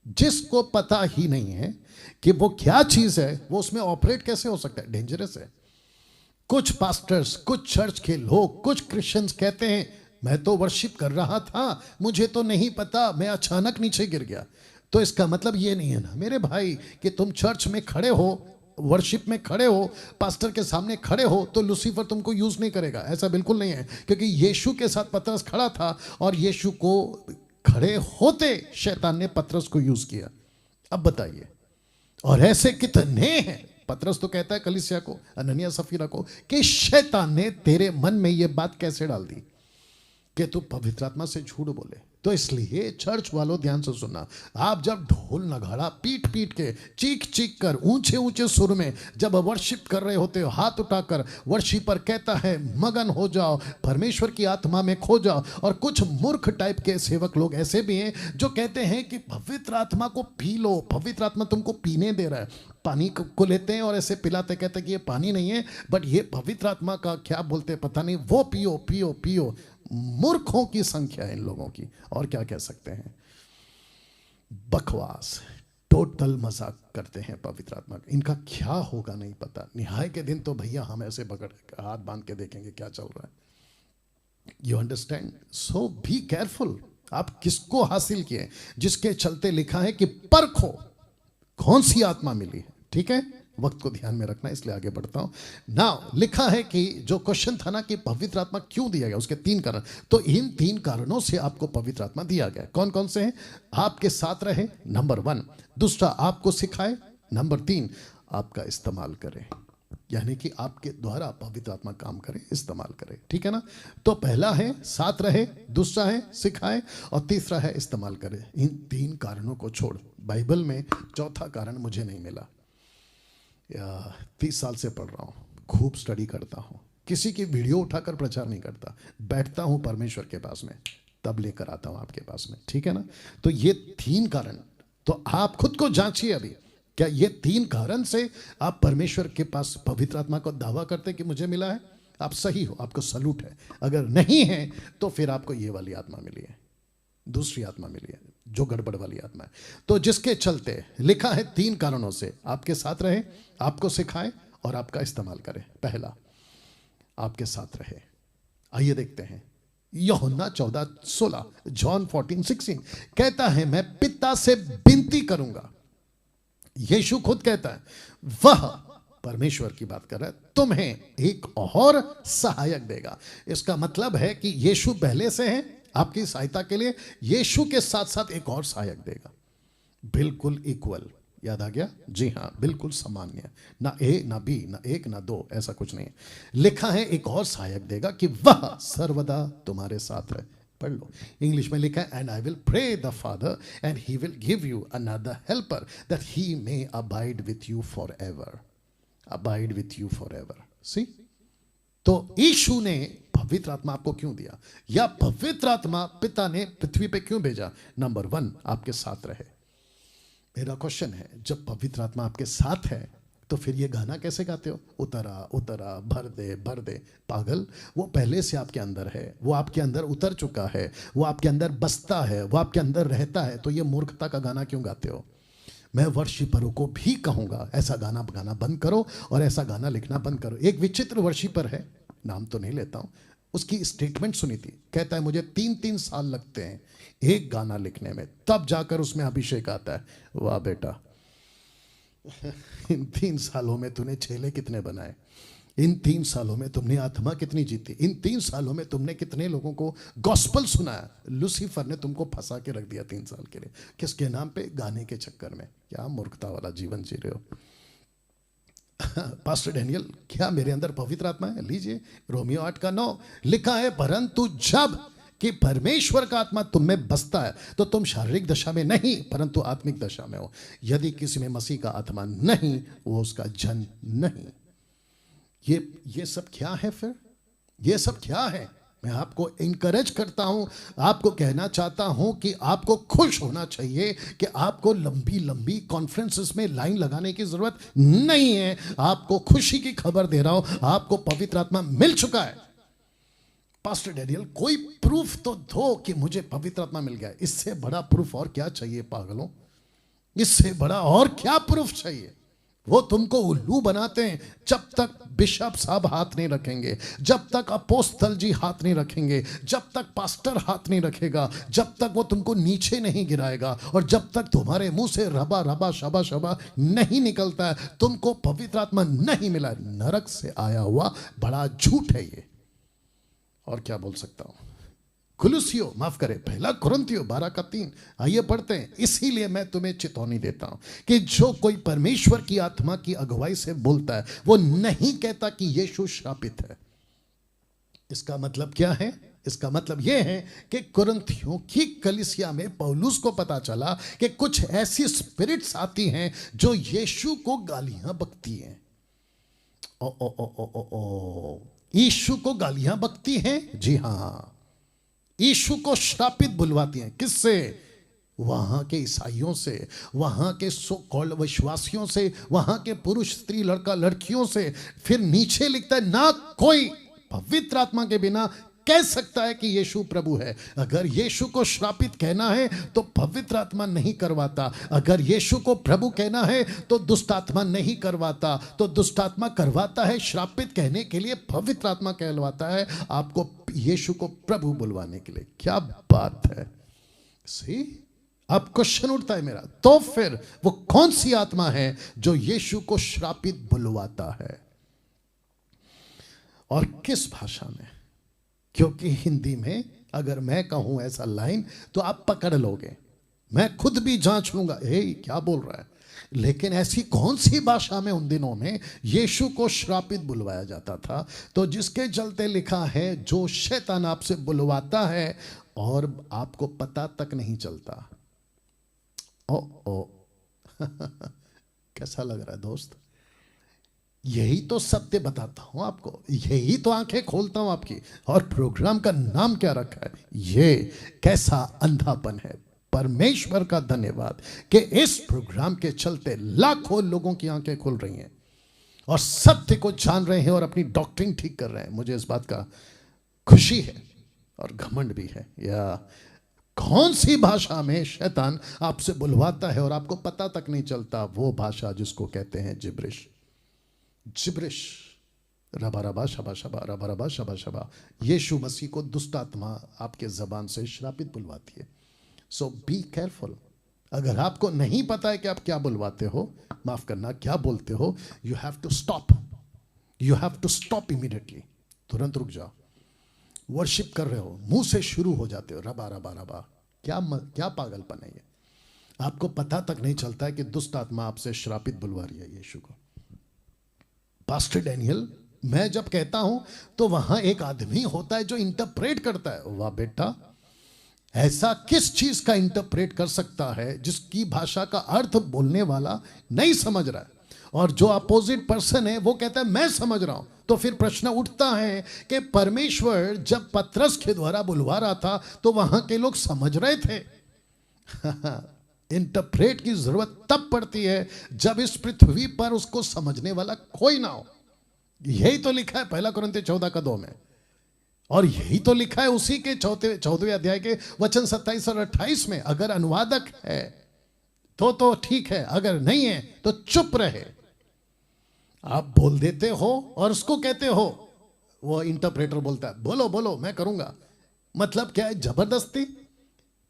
जिसको पता ही नहीं है कि वो क्या चीज है, वो उसमें ऑपरेट कैसे हो सकता है? डेंजरस है। कुछ पास्टर्स, कुछ चर्च के लोग, कुछ क्रिश्चियंस कहते हैं मैं तो वर्शिप कर रहा था, मुझे तो नहीं पता, मैं अचानक नीचे गिर गया। तो इसका मतलब ये नहीं है ना मेरे भाई कि तुम चर्च में खड़े हो, वर्शिप में खड़े हो, पास्टर के सामने खड़े हो तो लूसीफर तुमको यूज नहीं करेगा। ऐसा बिल्कुल नहीं है, क्योंकि यीशु के साथ पतरस खड़ा था और यीशु को खड़े होते शैतान ने पतरस को यूज किया। अब बताइए, और ऐसे कितने हैं? पतरस तो कहता है कलीसिया को, अननिया सफीरा को, कि शैतान ने तेरे मन में यह बात कैसे डाल दी कि तू पवित्र आत्मा से झूठ बोले। तो इसलिए चर्च वालों ध्यान से सुनना, आप जब ढोल नगाड़ा पीट पीट के, चीख चीख कर, ऊंचे ऊंचे सुर में जब वर्शिप कर रहे होते हो, हाथ उठाकर वर्शिपर कहता है मगन हो जाओ, परमेश्वर की आत्मा में खो जाओ। और कुछ मूर्ख टाइप के सेवक लोग ऐसे भी हैं जो कहते हैं कि पवित्र आत्मा को पी लो, पवित्र आत्मा तुमको पीने दे रहा है। पानी को लेते हैं और ऐसे पिलाते, कहते हैं कि ये पानी नहीं है बट ये पवित्र आत्मा का क्या बोलते पता नहीं, वो पियो पियो पियो। मूर्खों की संख्या है इन लोगों की, और क्या कह सकते हैं? बकवास, टोटल मजाक करते हैं पवित्र आत्मा का। इनका क्या होगा नहीं पता। न्याय के दिन तो भैया हम ऐसे पकड़ हाथ बांध के देखेंगे क्या चल रहा है। You understand? So be careful. आप किसको हासिल किए, जिसके चलते लिखा है कि परखो कौन सी आत्मा मिली है। ठीक है, वक्त को ध्यान में रखना, इसलिए आगे बढ़ता हूं। नाउ लिखा है कि जो क्वेश्चन था ना कि पवित्र आत्मा क्यों दिया गया, उसके 3 कारण। तो इन 3 कारणों से आपको पवित्र आत्मा दिया गया। कौन कौन से हैं? आपके साथ रहे, नंबर 1। दूसरा, आपको सिखाए, नंबर 3। आपका इस्तेमाल करे, यानी कि आपके द्वारा पवित्र आत्मा काम करे, इस्तेमाल करे। ठीक है ना? तो पहला है साथ रहे, दूसरा है सिखाए, और तीसरा है इस्तेमाल करे। इन 3 कारणों को छोड़ बाइबल में चौथा कारण मुझे नहीं मिला। 30 साल से पढ़ रहा हूँ, खूब स्टडी करता हूँ, किसी की वीडियो उठाकर प्रचार नहीं करता, बैठता हूँ परमेश्वर के पास में, तब लेकर आता हूँ आपके पास में। ठीक है ना? तो ये 3 कारण, तो आप खुद को जांचिए अभी, क्या ये 3 कारण से आप परमेश्वर के पास पवित्र आत्मा को दावा करते कि मुझे मिला है? आप सही हो, आपको सलूट है। अगर नहीं है तो फिर आपको ये वाली आत्मा मिली है, दूसरी आत्मा मिली है, जो गड़बड़ वाली आत्मा है। तो जिसके चलते लिखा है 3 कारणों से आपके साथ रहे, आपको सिखाए और आपका इस्तेमाल करे। पहला, आपके साथ रहे। आइए देखते हैं यूहन्ना 14:16, जॉन 14:16 कहता है, मैं पिता से विनती करूंगा। यीशु खुद कहता है, वह परमेश्वर की बात कर रहा है, तुम्हें एक और सहायक देगा। इसका मतलब है कि यीशु पहले से है आपकी सहायता के लिए, यीशु के साथ साथ एक और सहायक देगा, बिल्कुल इक्वल। याद आ गया? जी हाँ, बिल्कुल सामान्य, ना ए ना बी, ना 1 ना 2, ऐसा कुछ नहीं है। लिखा है एक और सहायक देगा कि वह सर्वदा तुम्हारे साथ रहे। पढ़ लो, इंग्लिश में लिखा है, and I will pray the father and he will give you another helper that he may abide with you for ever. Abide with you for ever. See, तो यीशु ने पवित्र आत्मा आपको क्यों दिया, या पवित्र आत्मा पिता ने पृथ्वी पे क्यों भेजा? नंबर 1, आपके साथ रहे। मेरा क्वेश्चन है, जब पवित्र आत्मा आपके साथ है तो फिर ये गाना कैसे गाते हो, उतरा उतरा भर दे भर दे? पागल, वो पहले से आपके अंदर है, वो आपके अंदर उतर चुका है, वो आपके अंदर बसता है, वो आपके अंदर रहता है, तो ये मूर्खता का गाना क्यों गाते हो? मैं वर्शिपरों को भी कहूंगा, ऐसा गाना गाना बंद करो और ऐसा गाना लिखना बंद करो। एक विचित्र वर्शिपर है, नाम तो नहीं लेता हूं, उसकी स्टेटमेंट सुनी थी, कहता है मुझे 3-3 साल लगते हैं एक गाना लिखने में, तब जाकर उसमें अभिषेक आता है। वाह बेटा, इन 3 सालों में तूने छेले कितने बनाए, इन 3 सालों में तुमने आत्मा कितनी जीती, इन 3 सालों में तुमने कितने लोगों को गॉस्पल सुनाया। लूसीफर ने तुमको फंसा के रख दिया 3 साल के लिए, किसके नाम पे? गाने के चक्कर में। क्या मूर्खता वाला जीवन जी रहे हो। पास्टर डैनियल, क्या मेरे अंदर पवित्र आत्मा है? लीजिए, रोमियो 8:9 लिखा है, परंतु जब कि परमेश्वर का आत्मा तुम में बसता है तो तुम शारीरिक दशा में नहीं परंतु आत्मिक दशा में हो। यदि किसी में मसीह का आत्मा नहीं, वो उसका जन नहीं। ये सब क्या है? फिर ये सब क्या है? मैं आपको इनकरेज करता हूं, आपको कहना चाहता हूं कि आपको खुश होना चाहिए कि आपको लंबी लंबी कॉन्फ्रेंसेस में लाइन लगाने की जरूरत नहीं है। आपको खुशी की खबर दे रहा हूं, आपको पवित्र आत्मा मिल चुका है। पास्टर डैनियल, कोई प्रूफ तो दो कि मुझे पवित्र आत्मा मिल गया। इससे बड़ा प्रूफ और क्या चाहिए पागलों? इससे बड़ा और क्या प्रूफ चाहिए? वो तुमको उल्लू बनाते हैं जब तक बिशप साहब हाथ नहीं रखेंगे, जब तक अपोस्तल जी हाथ नहीं रखेंगे, जब तक पास्टर हाथ नहीं रखेगा, जब तक वो तुमको नीचे नहीं गिराएगा, और जब तक तुम्हारे मुंह से रबा रबा शबा शबा नहीं निकलता है, तुमको पवित्र आत्मा नहीं मिला। नरक से आया हुआ बड़ा झूठ है ये। और क्या बोल सकता हूं? कुलुसियो, माफ करें, 1 कुरिन्थियों 12:3। आइए पढ़ते हैं। इसीलिए मैं तुम्हें चेतावनी देता हूं कि जो कोई परमेश्वर की आत्मा की अगुवाई से बोलता है वो नहीं कहता कि यीशु श्रापित है। इसका मतलब क्या है? इसका मतलब यह है कि कुरिन्थियों की कलीसिया में पौलुस को पता चला कि कुछ ऐसी स्पिरिट्स आती हैं जो यीशु को गालियां बकती हैं। ओ ओ ओ ओ ओ ओ, यीशु को गालियां बकती हैं। जी हां, यीशु को श्रापित बुलवाती हैं। किससे? वहां के ईसाइयों से, वहां के सो कॉल्ड विश्वासियों से, वहां के पुरुष स्त्री लड़का लड़कियों से। फिर नीचे लिखता है, ना कोई पवित्र आत्मा के बिना कह सकता है कि यीशु प्रभु है। अगर यीशु को श्रापित कहना है तो पवित्र आत्मा नहीं करवाता, अगर यीशु को प्रभु कहना है तो दुष्ट आत्मा नहीं करवाता, तो दुष्ट आत्मा करवाता है श्रापित कहने के लिए, पवित्र आत्मा कहलवाता है आपको यीशु को प्रभु बुलवाने के लिए। क्या बात है। सी, अब क्वेश्चन उठता है मेरा, तो फिर वो कौन सी आत्मा है जो यीशु को श्रापित बुलवाता है, और किस भाषा में? क्योंकि हिंदी में अगर मैं कहूं ऐसा लाइन तो आप पकड़ लोगे, मैं खुद भी जांच लूंगा, हे क्या बोल रहा है। लेकिन ऐसी कौन सी भाषा में उन दिनों में यीशु को श्रापित बुलवाया जाता था? तो जिसके चलते लिखा है, जो शैतान आपसे बुलवाता है और आपको पता तक नहीं चलता। ओ ओ कैसा लग रहा है दोस्त? यही तो सत्य बताता हूं आपको, यही तो आंखें खोलता हूं आपकी। और प्रोग्राम का नाम क्या रखा है? ये कैसा अंधापन है। परमेश्वर का धन्यवाद कि इस प्रोग्राम के चलते लाखों लोगों की आंखें खुल रही हैं और सत्य को जान रहे हैं और अपनी डॉक्ट्रिन ठीक कर रहे हैं। मुझे इस बात का खुशी है और घमंड भी है। या कौन सी भाषा में शैतान आपसे बुलवाता है और आपको पता तक नहीं चलता? वो भाषा जिसको कहते हैं जिब्रिश। जिब्रिश, रबा रबा शबा शबा, रबा रबा शबा शबा। यीशु मसीह को दुष्ट आत्मा आपके जबान से श्रापित बुलवाती है। सो बी केयरफुल। अगर आपको नहीं पता है कि आप क्या बुलवाते हो, माफ करना, क्या बोलते हो, you have to stop. You have to stop immediately. तुरंत रुक जाओ। वर्शिप कर रहे हो, मुंह से शुरू हो जाते हो रबा रबा रबा। क्या पागलपन है ये? आपको पता तक नहीं चलता है कि दुष्ट आत्मा आपसे श्रापित बुलवा रही है यीशु को। पास्टर डैनियल, मैं जब कहता हूं तो वहां एक आदमी होता है जो इंटरप्रेट करता है। वाह बेटा, ऐसा किस चीज का इंटरप्रेट कर सकता है जिसकी भाषा का अर्थ बोलने वाला नहीं समझ रहा है, और जो अपोजिट पर्सन है वो कहता है मैं समझ रहा हूं। तो फिर प्रश्न उठता है कि परमेश्वर जब पतरस के द्वारा बुलवा रहा था तो वहां के लोग समझ रहे थे। इंटरप्रेट की जरूरत तब पड़ती है जब इस पृथ्वी पर उसको समझने वाला कोई ना हो। यही तो लिखा है 1 कुरिन्थियों 14:2 में, और यही तो लिखा है उसी के 14वें अध्याय के वचन 27 और 28 में। अगर अनुवादक है तो ठीक है, अगर नहीं है तो चुप रहे। आप बोल देते हो और उसको कहते हो, वो इंटरप्रेटर बोलता है बोलो बोलो मैं करूंगा। मतलब क्या है? जबरदस्ती।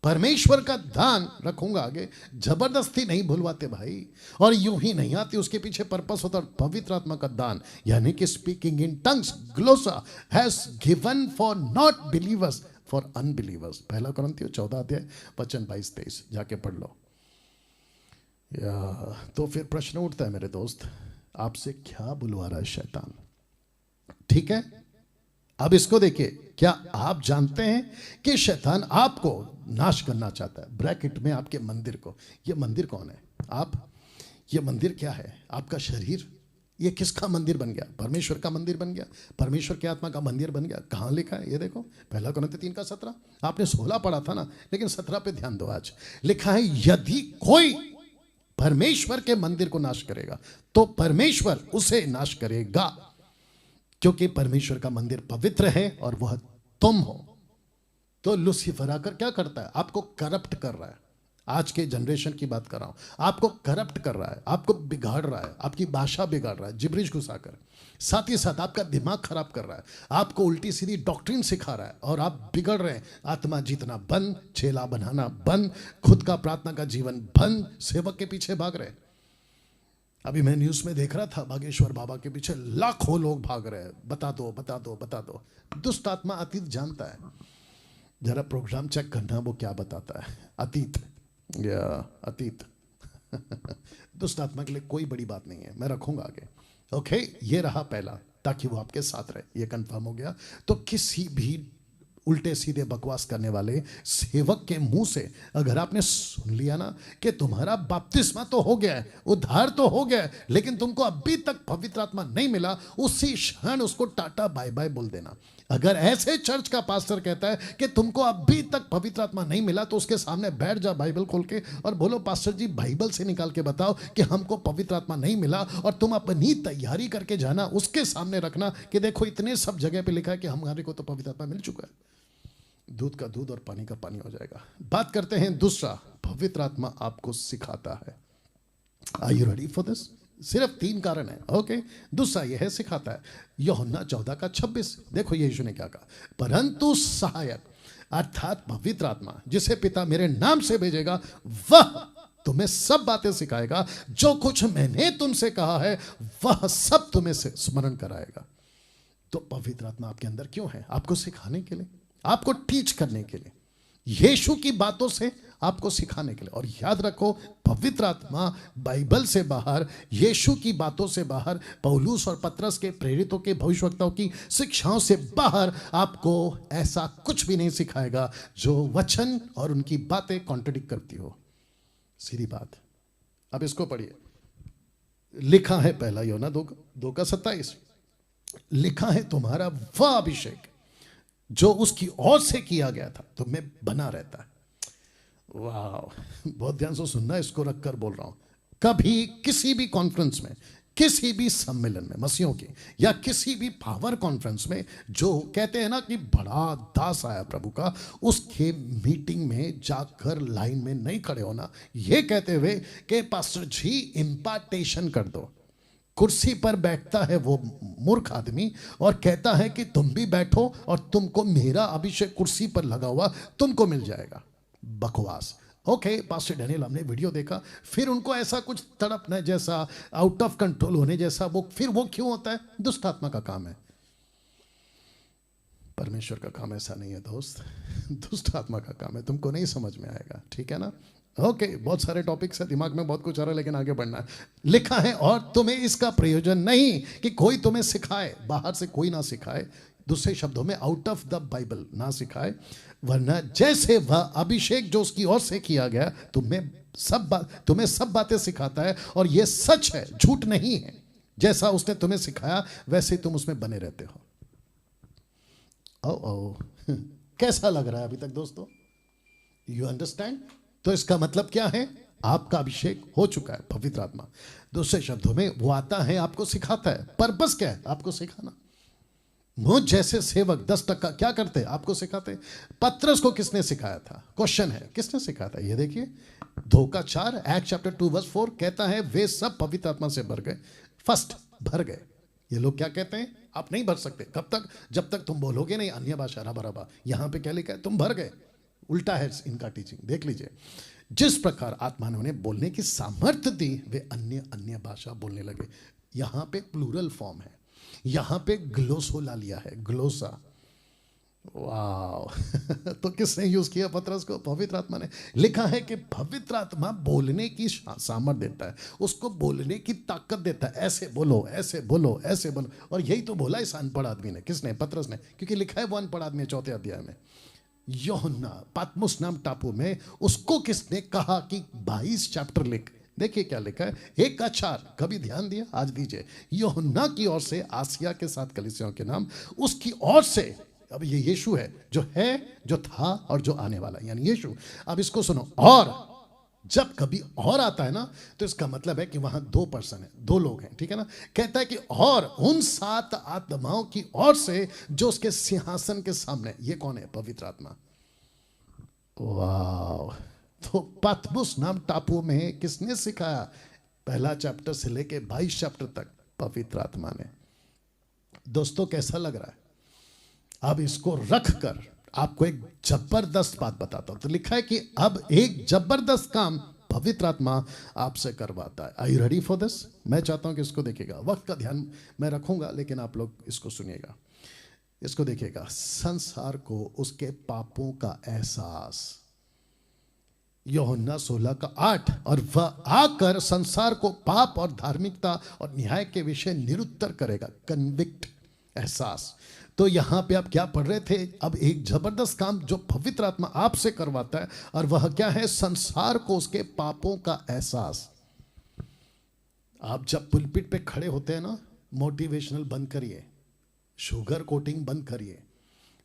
परमेश्वर का दान रखूंगा आगे, जबरदस्ती नहीं भूलवाते भाई। और यूं ही नहीं आती, उसके पीछे पर्पस होता है। पवित्र आत्मा का दान यानी कि स्पीकिंग इन टंग्स, ग्लोसा, has given for not believers, for unbelievers. 1 कुरिन्थियों 14 अध्याय वचन 22-23 जाके पढ़ लो। तो फिर प्रश्न उठता है मेरे दोस्त, आपसे क्या बुलवा रहा है शैतान? ठीक है, अब इसको देखिए। क्या आप जानते हैं कि शैतान आपको नाश करना चाहता है? ब्रैकेट में आपके मंदिर को। ये मंदिर कौन है? आप। ये मंदिर क्या है? आपका शरीर। ये किसका मंदिर बन गया? परमेश्वर का मंदिर बन गया, परमेश्वर की आत्मा का मंदिर बन गया। कहाँ लिखा है? ये देखो 1 कुरिन्थियों 3:17। आपने 16 पढ़ा था ना, लेकिन 17 पे ध्यान दो। आज लिखा है, यदि कोई परमेश्वर के मंदिर को नाश करेगा तो परमेश्वर उसे नाश करेगा, क्योंकि परमेश्वर का मंदिर पवित्र है और वह तुम हो। तो लूसीफर आकर क्या करता है? आपको करप्ट कर रहा है। आज के जनरेशन की बात कर रहा हूं। आपको करप्ट कर रहा है, आपको बिगाड़ रहा है, आपकी भाषा बिगाड़ रहा है जिब्रिश घुसाकर। साथ ही साथ आपका दिमाग खराब कर रहा है, आपको उल्टी सीधी डॉक्ट्रिन सिखा रहा है और आप बिगड़ रहे हैं। आत्मा जीतना बंद, चेला बनाना बंद, खुद का प्रार्थना का जीवन बंद, सेवक के पीछे भाग रहे हैं। अभी मैं न्यूज़ में देख रहा था, बागेश्वर बाबा के पीछे लाखों लोग भाग रहे हैं। बता दो बता दो बता दो। दुष्ट आत्मा अतीत जानता है। जरा प्रोग्राम चेक करना वो क्या बताता है। अतीत या अतीत दुष्ट आत्मा के लिए कोई बड़ी बात नहीं है, मैं रखूंगा आगे। ओके, ये रहा पहला, ताकि वो आपके साथ रहे। ये कंफर्म हो गया। तो किसी भी उल्टे सीधे बकवास करने वाले सेवक के मुंह से अगर आपने सुन लिया ना कि तुम्हारा बपतिस्मा तो हो गया है, उद्धार तो हो गया है, लेकिन तुमको अभी तक पवित्र आत्मा नहीं मिला, उसी क्षण उसको टाटा बाय बाय बोल देना। अगर ऐसे चर्च का पास्टर कहता है कि तुमको अभी तक पवित्र आत्मा नहीं मिला, तो उसके सामने बैठ जा बाइबल खोल के और बोलो, पास्टर जी बाइबल से निकाल के बताओ कि हमको पवित्र आत्मा नहीं मिला, और तुम अपनी तैयारी करके जाना, उसके सामने रखना कि देखो इतने सब जगह पे लिखा है कि हमारे को तो पवित्र आत्मा मिल चुका है। दूध का दूध और पानी का पानी हो जाएगा। बात करते हैं दूसरा, पवित्र आत्मा आपको सिखाता है। Are you ready for this? सिर्फ 3 कारण है। ओके, दूसरा यह है सिखाता है। यूहन्ना 14:26 देखो यीशु ने क्या कहा, परंतु सहायक अर्थात पवित्र आत्मा जिसे पिता मेरे नाम से भेजेगा, वह तुम्हें सब बातें सिखाएगा, जो कुछ मैंने तुमसे कहा है वह सब तुम्हें स्मरण कराएगा। तो पवित्र आत्मा आपके अंदर क्यों है? आपको सिखाने के लिए, आपको टीच करने के लिए, यीशु की बातों से आपको सिखाने के लिए। और याद रखो, पवित्र आत्मा बाइबल से बाहर, यीशु की बातों से बाहर, पौलुस और पतरस के प्रेरितों के भविष्यवक्ताओं की शिक्षाओं से बाहर आपको ऐसा कुछ भी नहीं सिखाएगा जो वचन और उनकी बातें कॉन्ट्रडिक्ट करती हो। सीधी बात। अब इसको पढ़िए। लिखा है, पहला यूहन्ना 2:27, लिखा है तुम्हारा वह अभिषेक जो उसकी ओर से किया गया था तुम में बना रहता है। वाह, बहुत ध्यान से सुनना, इसको रखकर बोल रहा हूं। कभी किसी भी कॉन्फ्रेंस में, किसी भी सम्मेलन में मसीहों की, या किसी भी पावर कॉन्फ्रेंस में, जो कहते हैं ना कि बड़ा दास आया प्रभु का, उसके मीटिंग में जाकर लाइन में नहीं खड़े होना ये कहते हुए कि पास्टर जी इम्पार्टेशन कर दो। कुर्सी पर बैठता है वो मूर्ख आदमी और कहता है कि तुम भी बैठो और तुमको मेरा अभिषेक कुर्सी पर लगा हुआ तुमको मिल जाएगा। बकवास। ओके, पास्टर डैनियल, हमने वीडियो देखा, फिर उनको ऐसा कुछ तड़पने जैसा, आउट ऑफ कंट्रोल होने जैसा, वो फिर वो क्यों होता है? दुष्ट आत्मा का काम है, परमेश्वर का काम ऐसा नहीं है दोस्त। दुष्ट आत्मा का काम है, तुमको नहीं समझ में आएगा, ठीक है ना? ओके, बहुत सारे टॉपिक्स है, दिमाग में बहुत कुछ आ रहा है, लेकिन आगे बढ़ना है। लिखा है और तुम्हें इसका प्रयोजन नहीं कि कोई तुम्हें सिखाए, बाहर से कोई ना सिखाए, दूसरे शब्दों में आउट ऑफ द बाइबल ना सिखाए, वरना जैसे वह अभिषेक जो उसकी ओर से किया गया तुम्हें सब बातें सिखाता है, और यह सच है, झूठ नहीं है। जैसा उसने तुम्हें सिखाया वैसे तुम उसमें बने रहते हो। कैसा लग रहा है अभी तक दोस्तों? You understand? तो इसका मतलब क्या है? आपका अभिषेक हो चुका है, पवित्र आत्मा। दूसरे शब्दों में वो आता है, आपको सिखाता है। पर्पस क्या है? आपको सिखाना। मुझ जैसे सेवक 10% क्या करते हैं? आपको सिखाते। पतरस को किसने सिखाया था? क्वेश्चन है, किसने सिखाया था? ये देखिए 2:4, एक्ट चैप्टर 2:4 कहता है वे सब पवित्र आत्मा से भर गए। फर्स्ट, भर गए। ये लोग क्या कहते हैं? आप नहीं भर सकते। कब तक? जब तक तुम बोलोगे नहीं अन्य भाषा रबा। यहां पे क्या लिखा है? तुम भर गए। उल्टा है इनका टीचिंग, देख लीजिए। जिस प्रकार आत्मा ने उन्हें बोलने की सामर्थ्य दी, वे अन्य भाषा बोलने लगे। यहां पे प्लूरल फॉर्म है, यहां पे ग्लोसोला लिया है, ग्लोसा। वाह। तो किसने यूज किया पतरस को? पवित्र आत्मा ने। लिखा है कि पवित्र आत्मा बोलने की सामर्थ देता है, उसको बोलने की ताकत देता है। ऐसे बोलो, ऐसे बोलो, ऐसे बोलो। और यही तो बोला इस अनपढ़ आदमी ने। किसने? पतरस ने। क्योंकि लिखा है वो अनपढ़ आदमी 4 अध्याय में। यूहन्ना पतमुस नाम टापू में उसको किसने कहा कि 22 चैप्टर लिख। देखिए क्या लिखा है, 1:4। कभी ध्यान दिया? आज दीजिए। यूहन्ना की ओर से आसिया के 7 कलीसियाओं के नाम, उसकी ओर से। अब ये यीशु है, जो है, जो था और जो आने वाला, यानी यीशु। अब इसको सुनो। और जब कभी और आता है ना, तो इसका मतलब है कि वहां 2 पर्सन है, 2 लोग हैं, ठीक है ना? कहता है कि और उन 7 आत्माओं की ओर से जो उसके सिंहासन के सामने। ये कौन है? पवित्र आत्मा। वाह। तो पतमुस नाम टापू में किसने सिखाया? पहला चैप्टर से लेके 22 चैप्टर तक पवित्र आत्मा ने। दोस्तों कैसा लग रहा है? अब इसको रखकर आपको एक जबरदस्त बात बताता हूं। तो लिखा है कि अब एक जबरदस्त काम पवित्र आत्मा आपसे करवाता है। Are you ready for this? मैं चाहता हूं कि इसको देखिएगा। वक्त का ध्यान मैं रखूंगा, लेकिन आप लोग इसको सुनिएगा, इसको देखिएगा। संसार को उसके पापों का एहसास, यूहन्ना 16:8। और वह आकर संसार को पाप और धार्मिकता और न्याय के विषय निरुत्तर करेगा। कन्विक्ट, एहसास। तो यहां पे आप क्या पढ़ रहे थे? अब एक जबरदस्त काम जो पवित्र आत्मा आपसे करवाता है, और वह क्या है? संसार को उसके पापों का एहसास। आप जब पुलपिट पे खड़े होते हैं ना, मोटिवेशनल बंद करिए, शुगर कोटिंग बंद करिए।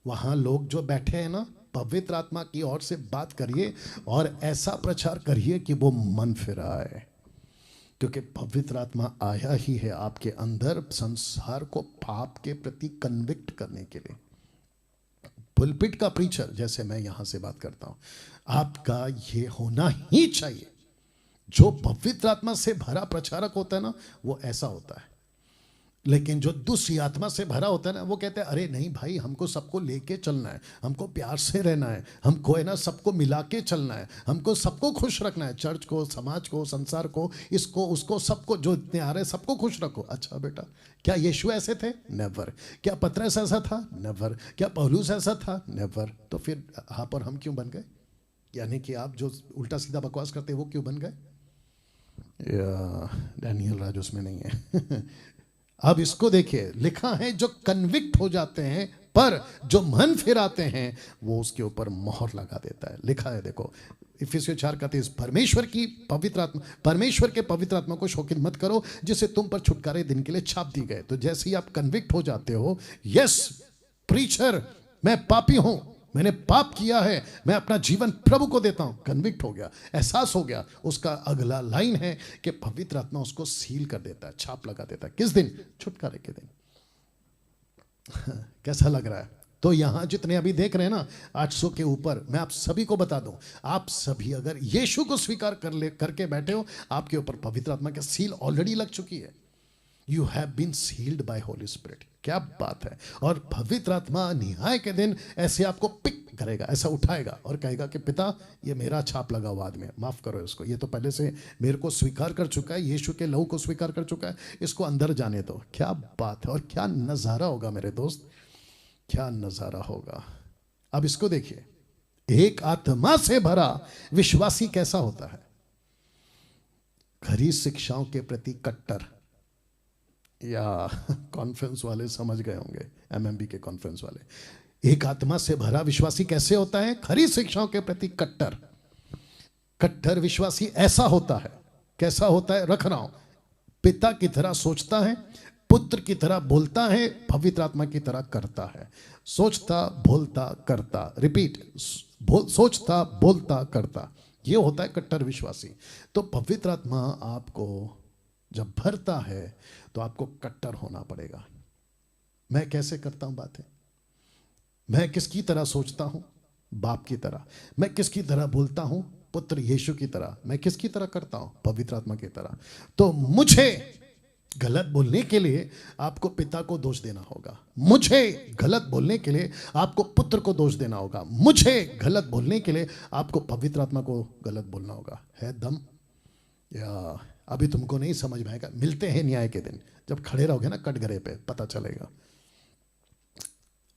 वहां लोग जो बैठे हैं ना, पवित्र आत्मा की ओर से बात करिए और ऐसा प्रचार करिए कि वो मन फिराए। क्योंकि पवित्र आत्मा आया ही है आपके अंदर संसार को पाप के प्रति कन्विक्ट करने के लिए। पुलपिट का प्रीचर, जैसे मैं यहां से बात करता हूं, आपका ये होना ही चाहिए। जो पवित्र आत्मा से भरा प्रचारक होता है ना, वो ऐसा होता है। लेकिन जो दूसरी आत्मा से भरा होता है ना, वो कहते हैं अरे नहीं भाई, हमको सबको लेके चलना है, हमको प्यार से रहना है, हमको है ना सबको मिला के चलना है, हमको सबको खुश रखना है, चर्च को, समाज को, संसार को, इसको उसको, सबको, जो इतने आ रहे हैं सबको खुश रखो। अच्छा बेटा, क्या यीशु ऐसे थे? नेवर। क्या पतरस ऐसा था? नेवर। क्या पौलुस ऐसा था? नेवर। तो फिर आप और हम क्यों बन गए? यानी कि आप जो उल्टा सीधा बकवास करते हैं वो क्यों बन गए? डैनियल राज उसमें नहीं है। अब इसको देखिए, लिखा है जो कन्विक्ट हो जाते हैं, पर जो मन फिराते हैं वो उसके ऊपर मोहर लगा देता है। लिखा है, देखो इफिसियों 4:31, परमेश्वर के पवित्र आत्मा को शोकित मत करो, जिसे तुम पर छुटकारे दिन के लिए छाप दी गए। तो जैसे ही आप कन्विक्ट हो जाते हो, यस प्रीचर मैं पापी हूं, मैंने पाप किया है, मैं अपना जीवन प्रभु को देता हूं, कन्विक्ट हो गया, एहसास हो गया, उसका अगला लाइन है कि पवित्र आत्मा उसको सील कर देता है, छाप लगा देता है। किस दिन? छुटकारे के दिन। कैसा लग रहा है? तो यहां जितने अभी देख रहे हैं ना 800 के ऊपर, मैं आप सभी को बता दूं, आप सभी अगर यीशु को स्वीकार करके बैठे हो, आपके ऊपर पवित्र आत्मा की सील ऑलरेडी लग चुकी है। You have been sealed by Holy Spirit. क्या बात है! और पवित्र आत्मा न्याय के दिन ऐसे आपको पिक करेगा, ऐसा उठाएगा और कहेगा कि पिता ये मेरा छाप लगा हुआ आदमी है, माफ करो इसको, ये तो पहले से मेरे को स्वीकार कर चुका है, यीशु के लहू को स्वीकार कर चुका है, इसको अंदर जाने दो। क्या बात है! और क्या नजारा होगा मेरे दोस्त, क्या नजारा होगा। अब इसको देखिए, एक आत्मा से भरा विश्वासी कैसा होता है? खरी शिक्षाओं के प्रति कट्टर, या कॉन्फ्रेंस वाले समझ गए होंगे, एमएमबी के कॉन्फ्रेंस वाले। एक आत्मा से भरा विश्वासी कैसे होता है? खरी शिक्षाओं के प्रति कट्टर। कट्टर विश्वासी ऐसा होता है, कैसा होता है? रख रहा हूं, पिता की तरह सोचता है, पुत्र की तरह बोलता है, पवित्र आत्मा की तरह करता है। सोचता, बोलता, करता, रिपीट, सोचता, बोलता, करता, ये होता है कट्टर विश्वासी। तो पवित्र आत्मा आपको जब भरता है तो आपको कट्टर होना पड़ेगा। मैं कैसे करता हूं बातें? मैं किसकी तरह सोचता हूं? बाप की तरह। मैं किसकी तरह बोलता हूं? पुत्र यीशु की तरह। मैं किसकी तरह करता हूं? पवित्र आत्मा की तरह। तो मुझे गलत बोलने के लिए आपको पिता को दोष देना होगा, मुझे गलत बोलने के लिए आपको पुत्र को दोष देना होगा, मुझे गलत बोलने के लिए आपको पवित्र आत्मा को गलत बोलना होगा। है दम? या अभी तुमको नहीं समझ में आएगा, मिलते हैं न्याय के दिन, जब खड़े रहोगे ना कटघरे पे, पता चलेगा।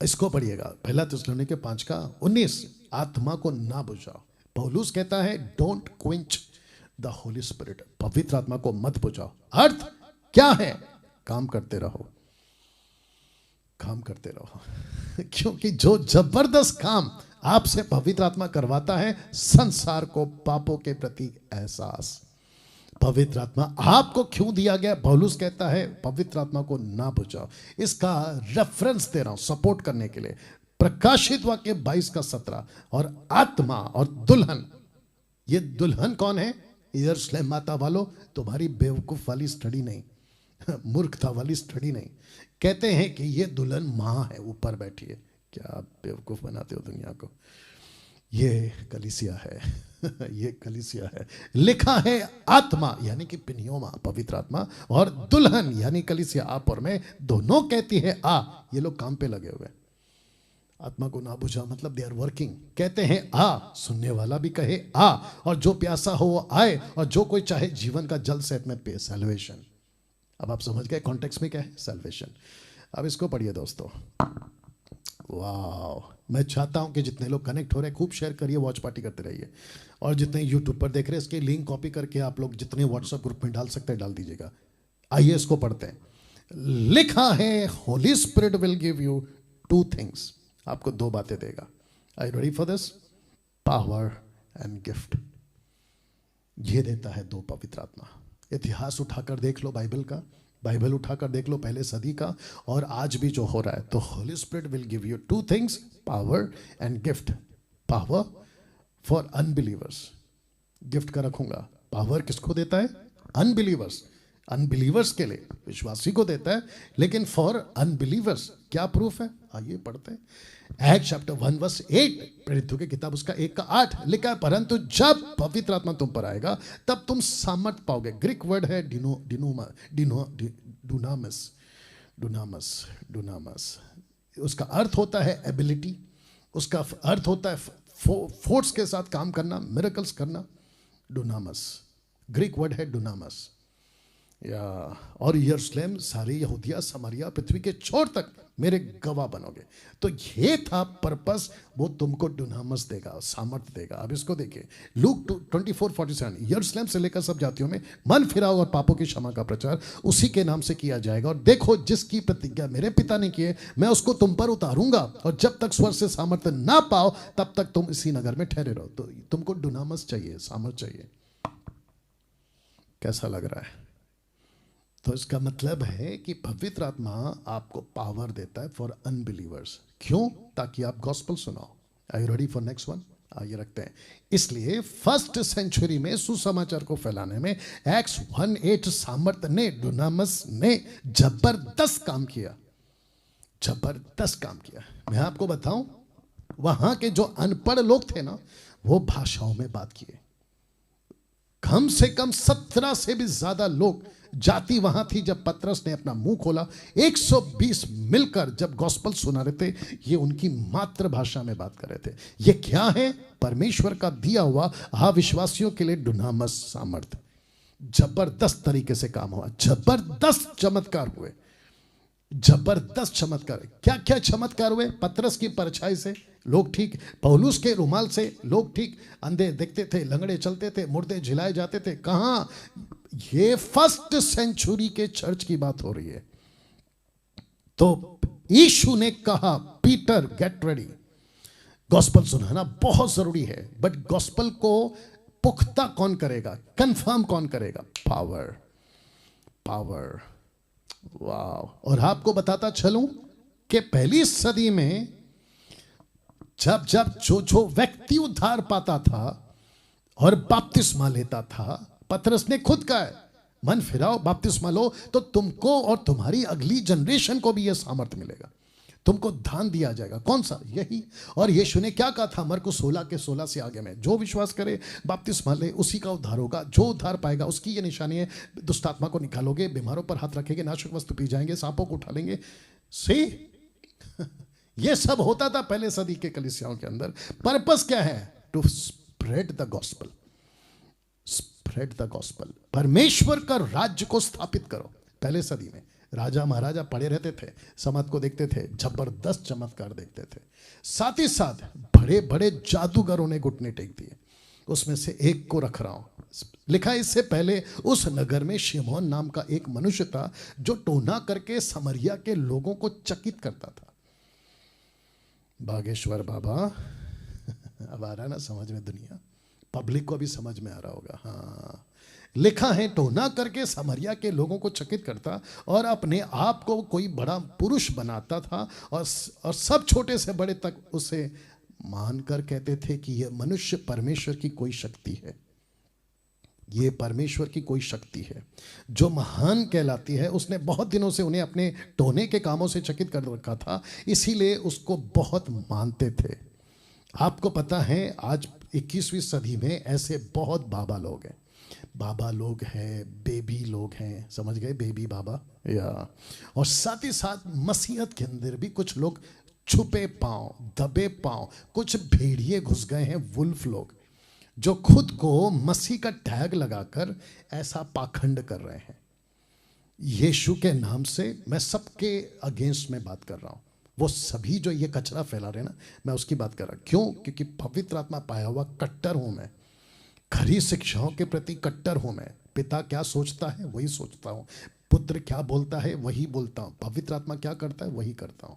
इसको पढ़िएगा, पहला थिस्सलुनीके 5:19, आत्मा को ना बुझाओ। पौलुस कहता है डोंट क्विंच द होली स्पिरिट, पवित्र आत्मा को मत बुझाओ। अर्थ क्या है? काम करते रहो, काम करते रहो। क्योंकि जो जबरदस्त काम आपसे पवित्र आत्मा करवाता है, संसार को पापों के प्रति एहसास। पवित्र आत्मा आपको क्यों दिया गया? पौलुस कहता है पवित्र आत्मा को ना बुझाओ। इसका रेफरेंस दे रहा हूं सपोर्ट करने के लिए, प्रकाशित वाक्य 22:17। और आत्मा और दुल्हन, ये दुल्हन कौन है? यरूशलेम माता वालों, तुम्हारी बेवकूफ वाली स्टडी नहीं, मूर्खता वाली स्टडी नहीं। कहते हैं कि ये दुल्हन मां है, ऊपर बैठी है। क्या बेवकूफ बनाते हो दुनिया को। ये कलीसिया है, ये कलीसिया है। लिखा है आत्मा यानी कि पिनियोमा, पवित्र आत्मा, और दुल्हन यानी कलीसिया, आप और मैं, दोनों कहती है आ। ये लोग काम पे लगे हुए। आत्मा को ना बुझा मतलब दे आर वर्किंग। कहते हैं आ, सुनने वाला भी कहे आ, और जो प्यासा हो वो आए, और जो कोई चाहे जीवन का जल सेट में पे। सैल्वेशन। अब आप समझ गए कॉन्टेक्स्ट में क्या है? सैल्वेशन। अब इसको पढ़िए दोस्तों। वाह! मैं चाहता हूं कि जितने लोग कनेक्ट हो रहे हैं खूब शेयर करिए, वॉच पार्टी करते रहिए, और जितने यूट्यूब पर देख रहे हैं इसके लिंक कॉपी करके आप लोग जितने व्हाट्सएप ग्रुप में डाल सकते हैं डाल दीजिएगा। आइए इसको पढ़ते हैं। लिखा है Holi spirit will give you 2 things, आपको 2 बातें देगा। I ready for this? Power and gift. ये देता है 2 पवित्र आत्मा। इतिहास उठाकर देख लो बाइबल का, बाइबल उठाकर देख लो पहले सदी का, और आज भी जो हो रहा है। तो Holi spirit will give you 2 things, power and gift. Power for unbelievers, gift का रखूंगा। पावर किसको देता है? अनबिलीवर्स, अनबिलीवर्स के लिए, विश्वासी को देता है, लेकिन फॉर अनबिलीवर्स क्या प्रूफ है? आइए पढ़ते हैं। एक्ट चैप्टर 1:8, प्रेरितों की किताब उसका 1:8 लिखा है, परंतु जब पवित्र आत्मा तुम पर आएगा तब तुम सामर्थ पाओगे। ग्रीक वर्ड है डुनामस। उसका अर्थ होता है एबिलिटी, उसका अर्थ होता है फोर्स के साथ काम करना, मिरेकल्स करना। डुनामस, ग्रीक वर्ड है डुनामस। या और यरूशलेम, सारी यहूदिया, समारिया, पृथ्वी के छोर तक मेरे गवाह बनोगे। तो ये था पर्पस, वो तुमको डुनामस देगा, सामर्थ देगा। अब इसको देखिए, लूक 24:47, यरूशलेम से लेकर सब जातियों में मन फिराओ और पापों की क्षमा का प्रचार उसी के नाम से किया जाएगा। और देखो, जिसकी प्रतिज्ञा मेरे पिता ने की है, मैं उसको तुम पर उतारूंगा, और जब तक स्वर्ग से सामर्थ ना पाओ तब तक तुम इसी नगर में ठहरे रहो। तो तुमको डुनामस चाहिए, सामर्थ चाहिए। कैसा लग रहा है? तो इसका मतलब है कि पवित्र आत्मा आपको पावर देता है फॉर अनबिलीवर्स। क्यों? ताकि आप गॉस्पेल सुनाओ। Are you ready for next one? आइए रखते हैं। इसलिए फर्स्ट सेंचुरी में सुसमाचार को फैलाने में एक्स 1:8 सामर्थ ने, डुनामस ने जबरदस्त काम किया, जबरदस्त काम किया। मैं आपको बताऊं, वहां के जो अनपढ़ लोग थे ना, वो भाषाओं में बात किए। कम से कम 17 से भी ज्यादा लोग जाति वहां थी। जब पतरस ने अपना मुंह खोला, 120 मिलकर जब गॉस्पेल सुना रहे थे, ये उनकी मातृभाषा में बात कर रहे थे। ये क्या है? परमेश्वर का दिया हुआ अविश्वासियों के लिए डुनामस सामर्थ। जबरदस्त तरीके से काम हुआ, जबरदस्त चमत्कार हुए, जबरदस्त चमत्कार। क्या क्या चमत्कार हुए? पतरस की परछाई से लोग ठीक, पौलुस के रुमाल से लोग ठीक, अंधे देखते थे, लंगड़े चलते थे, मुर्दे झिलाए जाते थे। कहां? ये फर्स्ट सेंचुरी के चर्च की बात हो रही है। तो यीशु ने कहा, पीटर गेट रेडी। गॉस्पेल सुनाना बहुत जरूरी है, बट गॉस्पेल को पुख्ता कौन करेगा, कंफर्म कौन करेगा? Power, power. वाह। और आपको बताता चलूं कि पहली सदी में जब जब जो व्यक्ति उद्धार पाता था और बपतिस्मा लेता था, पतरस ने खुद कहा है, मन फिराओ, बपतिस्मा लो, तो तुमको और तुम्हारी अगली जनरेशन को भी यह सामर्थ मिलेगा, तुमको दान दिया जाएगा। कौन सा? यही। और यीशु ने क्या कहा था? मरकुस 16:16 से आगे में, जो विश्वास करे, बपतिस्मा ले, उसी का उद्धार होगा। जो उद्धार पाएगा उसकी ये निशानी है, दुष्ट आत्मा को निकालोगे, बीमारों पर हाथ रखेंगे, नाशक वस्तु पी जाएंगे, सांपों को उठा लेंगे। सी ये सब होता था पहले सदी के कलीसियाओं के अंदर। पर्पस क्या है? To spread the gospel, spread the gospel. परमेश्वर का राज्य को स्थापित करो। पहले सदी में राजा महाराजा पड़े रहते थे, समाज को देखते थे, जबरदस्त चमत्कार देखते थे। साथ ही साथ बड़े बड़े जादूगरों ने घुटने टेक दिए। उसमें से एक को रख रहा हूं। लिखा है, इससे पहले उस नगर में शिमोन नाम का एक मनुष्य था, जो टोना करके समरिया के लोगों को चकित करता था। बागेश्वर बाबा अब आ रहा है ना समझ में? दुनिया पब्लिक को भी समझ में आ रहा होगा। हाँ, लिखा है, टोना करके समरिया के लोगों को चकित करता और अपने आप को कोई बड़ा पुरुष बनाता था, और सब छोटे से बड़े तक उसे मानकर कहते थे कि यह मनुष्य परमेश्वर की कोई शक्ति है, ये परमेश्वर की कोई शक्ति है जो महान कहलाती है। उसने बहुत दिनों से उन्हें अपने टोने के कामों से चकित कर रखा था, इसीलिए उसको बहुत मानते थे। आपको पता है, आज 21वीं सदी में ऐसे बहुत बाबा लोग हैं, बाबा लोग हैं, बेबी लोग हैं, समझ गए? बेबी बाबा। या और साथ ही साथ मसीहत के अंदर भी कुछ लोग छुपे पांव, दबे पांव, कुछ भेड़िए घुस गए हैं, वुल्फ लोग, जो खुद को मसीह का टैग लगाकर ऐसा पाखंड कर रहे हैं। यीशु के नाम से मैं सबके अगेंस्ट में बात कर रहा हूं। वो सभी जो ये कचरा फैला रहे हैं ना, मैं उसकी बात कर रहा हूं। क्यों? क्योंकि पवित्र आत्मा पाया हुआ कट्टर हूं मैं, खरी शिक्षाओं के प्रति कट्टर हूं मैं। पिता क्या सोचता है वही सोचता हूं, पुत्र क्या बोलता है वही बोलता हूं, पवित्र आत्मा क्या करता है वही करता हूं।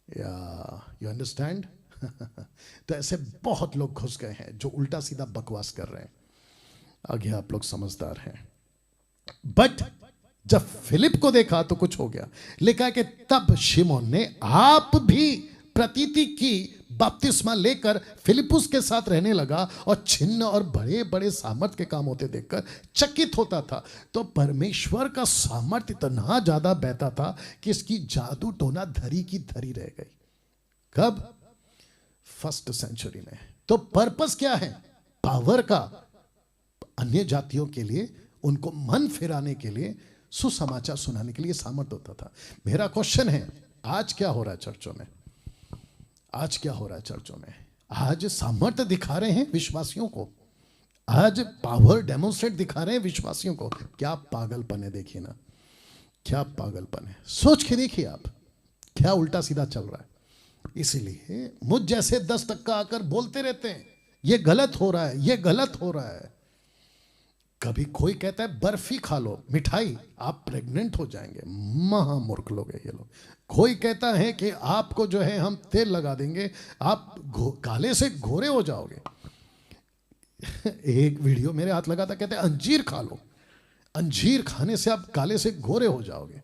या यू अंडरस्टैंड? तो ऐसे बहुत लोग घुस गए हैं जो उल्टा सीधा बकवास कर रहे हैं। आगे आप लोग समझदार हैं। बट जब फिलिप को देखा तो कुछ हो गया। लिखा कि तब शिमोन ने आप भी प्रतीति की, बपतिस्मा लेकर फिलिपुस के साथ रहने लगा और चिन्ह और बड़े बड़े सामर्थ के काम होते देखकर चकित होता था। तो परमेश्वर का सामर्थ इतना ज्यादा बहता था कि इसकी जादू टोना धरी की धरी रह गई। कब? फर्स्ट सेंचुरी में। तो पर्पस क्या है? पावर का, अन्य जातियों के लिए, उनको मन फिराने के लिए, सुसमाचार सुनाने के लिए सामर्थ होता था। मेरा क्वेश्चन है, आज क्या हो रहा है चर्चों में? आज क्या हो रहा है चर्चों में? आज सामर्थ्य दिखा रहे हैं विश्वासियों को, आज पावर डेमोन्स्ट्रेट दिखा रहे हैं विश्वासियों को। क्या पागलपन है, देखिए ना, क्या पागलपन है। सोच के देखिए आप, क्या उल्टा सीधा चल रहा है। इसीलिए मुझ जैसे 10 टक्का आकर बोलते रहते हैं ये गलत हो रहा है, ये गलत हो रहा है। कभी कोई कहता है बर्फी खा लो, मिठाई, आप प्रेग्नेंट हो जाएंगे। महामूर्ख लोग हैं ये लोग। कोई कहता है कि आपको जो है हम तेल लगा देंगे, आप काले से गोरे हो जाओगे। एक वीडियो मेरे हाथ लगा था, कहते हैं अंजीर खा लो, अंजीर खाने से आप काले से गोरे हो जाओगे।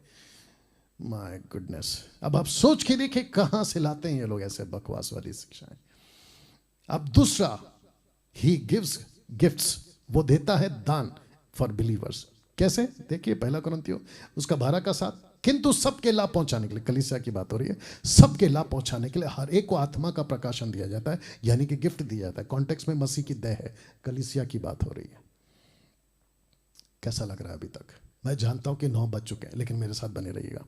My goodness. अब आप सोच के देखिए कहां से लाते हैं ये लोग ऐसे बकवास वाली शिक्षाएं। अब दूसरा, ही गिव्स गिफ्ट्स, वो देता है दान फॉर बिलीवर्स। कैसे? देखिए 1 कुरिन्थियों उसका 12 का 7, किंतु सबके लाभ पहुंचाने के लिए, कलीसिया की बात हो रही है, सबके लाभ पहुंचाने के लिए हर एक को आत्मा का प्रकाशन दिया जाता है, यानी कि गिफ्ट दिया जाता है। कॉन्टेक्स्ट में मसीह की देह है, कलीसिया की बात हो रही है। कैसा लग रहा है अभी तक? मैं जानता हूं कि 9 बज चुके हैं, लेकिन मेरे साथ बने रहिएगा।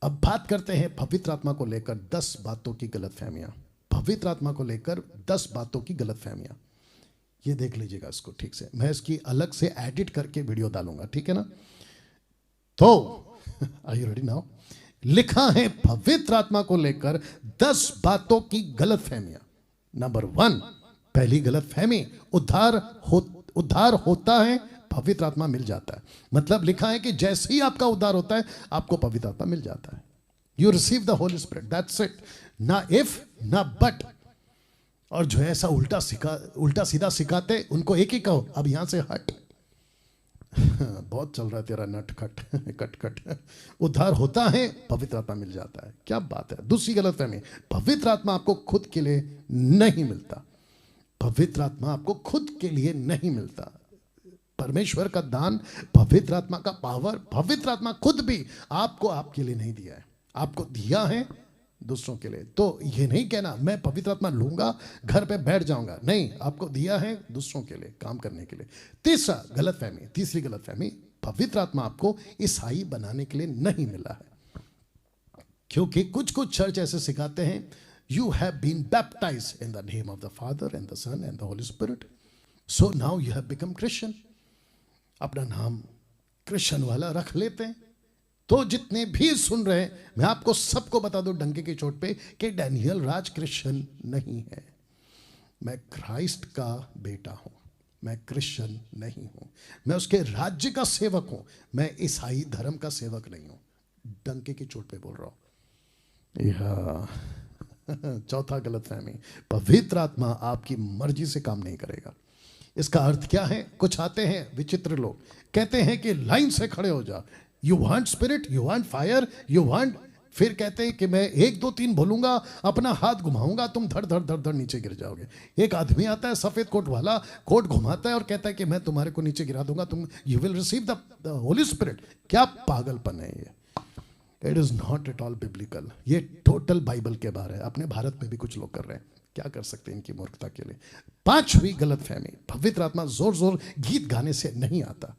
अब बात करते हैं पवित्र आत्मा को लेकर 10 बातों की गलतफहमियां। पवित्र आत्मा को लेकर 10 बातों की गलतफहमियां, ये देख लीजिएगा इसको ठीक से। मैं इसकी अलग से एडिट करके वीडियो डालूंगा, ठीक है ना? तो आर यू रेडी नाउ? लिखा है पवित्र आत्मा को लेकर 10 बातों की गलतफहमियां। नंबर 1, पहली गलतफहमी, उद्धार होता है, पवित्र आत्मा मिल जाता है। मतलब लिखा है कि जैसे ही आपका उद्धार होता है आपको पवित्र आत्मा मिल जाता है। You receive the Holy spirit, that's it. ना इफ ना बट। और जो ऐसा उल्टा सीधा सिखाते उनको एक ही कहो, अब यहां से हट। बहुत चल रहा है तेरा नट खट कट कट। उद्धार होता है, पवित्र आत्मा मिल जाता है। क्या बात है। दूसरी गलतफहमी, पवित्र आत्मा आपको खुद के लिए नहीं मिलता। पवित्र आत्मा आपको खुद के लिए नहीं मिलता। परमेश्वर का दान, पवित्र आत्मा का पावर, पवित्र आत्मा खुद भी आपको आपके लिए नहीं दिया है, आपको दिया है दूसरों के लिए। तो ये नहीं कहना मैं पवित्र आत्मा लूंगा घर पे बैठ जाऊंगा, नहीं, आपको दिया है दूसरों के लिए काम करने के लिए। तीसरी गलतफहमी, पवित्र आत्मा आपको ईसाई बनाने के लिए नहीं मिला है। क्योंकि कुछ चर्च ऐसे सिखाते हैं, you have been baptised in the name of the father and the Son and the Holy Spirit, so now you have become Christian. अपना नाम क्रिश्चियन वाला रख लेते हैं। तो जितने भी सुन रहे हैं, मैं आपको सबको बता दूं डंके की चोट पे कि डैनियल राज क्रिश्चियन नहीं है। मैं क्राइस्ट का बेटा हूं, मैं क्रिश्चियन नहीं हूं। मैं उसके राज्य का सेवक हूं, मैं ईसाई धर्म का सेवक नहीं हूं। डंके की चोट पे बोल रहा हूं। चौथा गलतफहमी, पवित्र आत्मा आपकी मर्जी से काम नहीं करेगा। इसका अर्थ क्या है? कुछ आते हैं विचित्र लोग, कहते हैं कि लाइन से खड़े हो जा, you want spirit, you want fire, you want, फिर कहते हैं कि मैं 1 2 3 बोलूंगा, अपना हाथ घुमाऊंगा, तुम धड़ धड़ धड़ धड़ नीचे गिर जाओगे। एक आदमी आता है सफेद कोट वाला, कोट घुमाता है और कहता है कि मैं तुम्हारे को नीचे गिरा दूंगा, तुम you will receive the Holy Spirit. क्या पागलपन है ये। It is not at all biblical. ये टोटल बाइबल के बाहर है। अपने भारत में भी कुछ लोग कर रहे हैं, क्या कर सकते हैं इनकी मूर्खता के लिए। 5वीं गलतफहमी, पवित्र आत्मा जोर जोर गीत गाने से नहीं आता।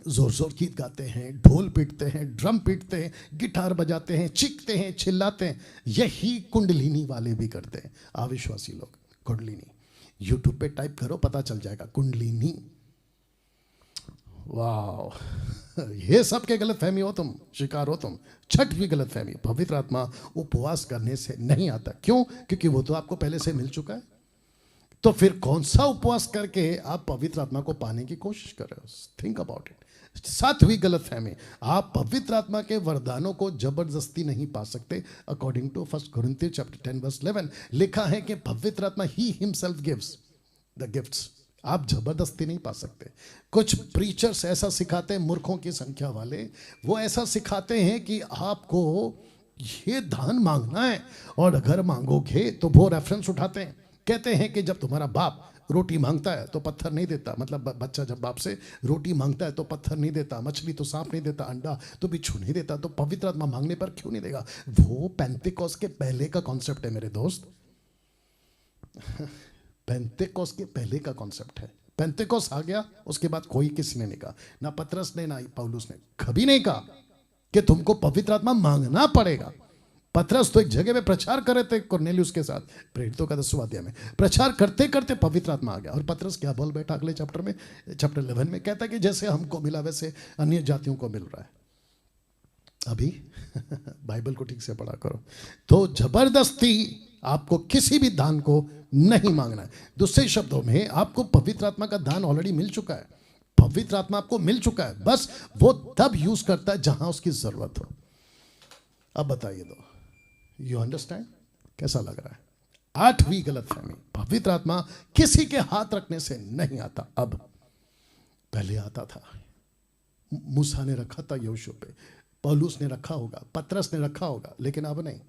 जोर जोर गीत गाते हैं, ढोल पीटते हैं, ड्रम पीटते हैं, गिटार बजाते हैं, चीखते हैं, चिल्लाते हैं, यही कुंडलिनी वाले भी करते हैं। अविश्वासी लोग कुंडलिनी, यूट्यूब पे टाइप करो पता चल जाएगा, कुंडलिनी। वाह, ये सब के गलतफहमी हो तुम, शिकार हो तुम। 6वीं गलतफहमी, पवित्र आत्मा उपवास करने से नहीं आता। क्यों? क्योंकि वो तो आपको पहले से मिल चुका है। तो फिर कौन सा उपवास करके आप पवित्र आत्मा को पाने की कोशिश कर रहे हो? Think about it. 7वीं गलतफहमी, आप पवित्र आत्मा के वरदानों को जबरदस्ती नहीं पा सकते। अकॉर्डिंग टू 1 कुरिन्थियों चैप्टर 10 वर्स 11 लिखा है कि पवित्र आत्मा he himself gives the gifts. आप जबरदस्ती नहीं पा सकते। कुछ प्रीचर्स ऐसा सिखाते हैं, मूर्खों की संख्या वाले, वो ऐसा सिखाते हैं कि आपको ये दान मांगना है और अगर मांगोगे तो वो रेफरेंस उठाते हैं, कहते हैं कि जब तुम्हारा बाप रोटी मांगता है तो पत्थर नहीं देता, मतलब बच्चा जब बाप से रोटी मांगता है तो पत्थर नहीं देता, मछली तो सांप नहीं देता, अंडा तो बिच्छू नहीं देता, तो पवित्र आत्मा मांगने पर क्यों नहीं देगा? वो पेंतेकोस के पहले का कॉन्सेप्ट है मेरे दोस्त। पेंतेकोस के पहले का कॉन्सेप्ट है। पेंतेकोस आ गया, उसके बाद कोई किसी ने नहीं कहा, ना पतरस ने ना पौलुस ने कभी नहीं कहा कि तुमको पवित्र आत्मा मांगना पड़ेगा। पतरस तो एक जगह में प्रचार कर रहे थे कुरनेलियुस के साथ, प्रेरितों का 10वां अध्याय में प्रचार करते करते पवित्र आत्मा आ गया। और पतरस क्या बोल बैठा अगले चैप्टर में, चैप्टर 11 में कहता है कि जैसे हमको मिला वैसे अन्य जातियों को मिल रहा है। अभी बाइबल को ठीक से पढ़ा करो। तो जबरदस्ती आपको किसी भी दान को नहीं मांगना है। दूसरे शब्दों में आपको पवित्र आत्मा का दान ऑलरेडी मिल चुका है, पवित्र आत्मा आपको मिल चुका है, बस वो तब यूज करता है जहां उसकी जरूरत हो। अब बताइए दो, यू अंडरस्टैंड? कैसा लग रहा है? 8वीं गलतफहमी, पवित्र आत्मा किसी के हाथ रखने से नहीं आता। अब पहले आता था, मूसा ने रखा था यहोशू पे, पौलुस ने रखा होगा, पतरस ने रखा होगा, लेकिन अब नहीं,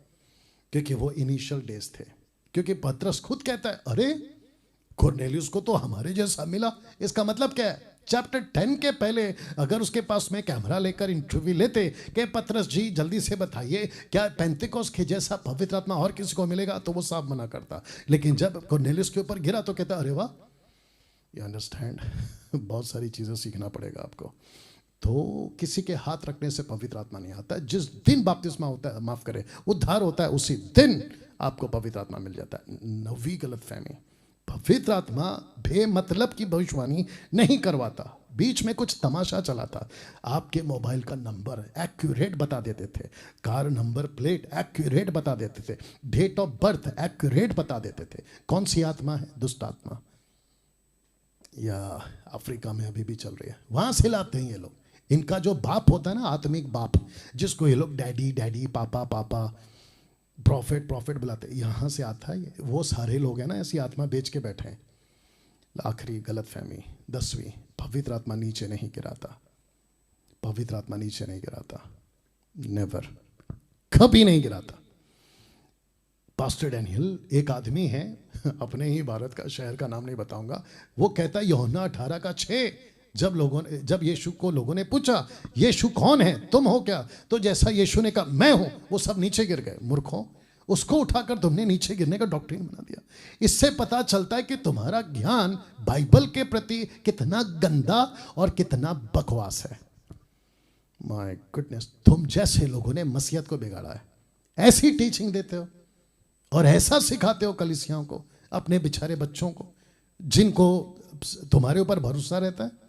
क्योंकि वो इनिशियल डेज थे। क्योंकि पतरस खुद कहता है, अरे कुरनेलियुस को तो हमारे जैसा मिला। इसका मतलब क्या है? चैप्टर 10 के पहले अगर उसके पास में कैमरा लेकर इंटरव्यू लेते कि पतरस जी जल्दी से बताइए क्या पेंतिकोस के जैसा पवित्र आत्मा और किसी को मिलेगा, तो वो साफ मना करता। लेकिन जब कुरनेलियुस के ऊपर गिरा तो कहता, अरे वाह, यू अंडरस्टैंड, बहुत सारी चीजें सीखना पड़ेगा आपको। तो किसी के हाथ रखने से पवित्र आत्मा नहीं आता। जिस दिन बपतिस्मा होता है, माफ करें, उद्धार होता है, उसी दिन आपको पवित्र आत्मा मिल जाता है। 9वीं गलतफहमी, पवित्र आत्मा बेमतलब की भविष्यवाणी नहीं करवाता। बीच में कुछ तमाशा चला था, आपके मोबाइल का नंबर एक्यूरेट बता देते थे, कार नंबर प्लेट एक्यूरेट बता देते थे, डेट ऑफ बर्थ एक्यूरेट बता देते थे। कौन सी आत्मा है? दुष्ट आत्मा। या अफ्रीका में अभी भी चल रही है, वहां से लाते हैं ये लोग। इनका जो बाप होता है ना, आत्मिक बाप, जिसको ये लोग डैडी डैडी, पापा पापा, प्रॉफिट प्रॉफिट बुलाते, यहां से आता है। वो सारे लोग हैं ना ऐसी आत्मा बेच के बैठे हैं। आखिरी गलतफहमी, 10वीं, पवित्र आत्मा नीचे नहीं गिराता। पवित्र आत्मा नीचे नहीं गिराता, नेवर, कभी नहीं गिराता। पास्टर डैनियल एक आदमी है, अपने ही भारत का शहर का नाम नहीं बताऊंगा, वो कहता है यूहन्ना 18:6, जब यीशु को लोगों ने पूछा यीशु कौन है, तुम हो क्या, तो जैसा यीशु ने कहा मैं हूं, वो सब नीचे गिर गए। मूर्खों, उसको उठाकर तुमने नीचे गिरने का डॉक्ट्रिन बना दिया। इससे पता चलता है कि तुम्हारा ज्ञान बाइबल के प्रति कितना गंदा और कितना बकवास है। माय गुडनेस, तुम जैसे लोगों ने मसीहत को बिगाड़ा है। ऐसी टीचिंग देते हो और ऐसा सिखाते हो कलीसियाओं को, अपने बेचारे बच्चों को, जिनको तुम्हारे ऊपर भरोसा रहता है।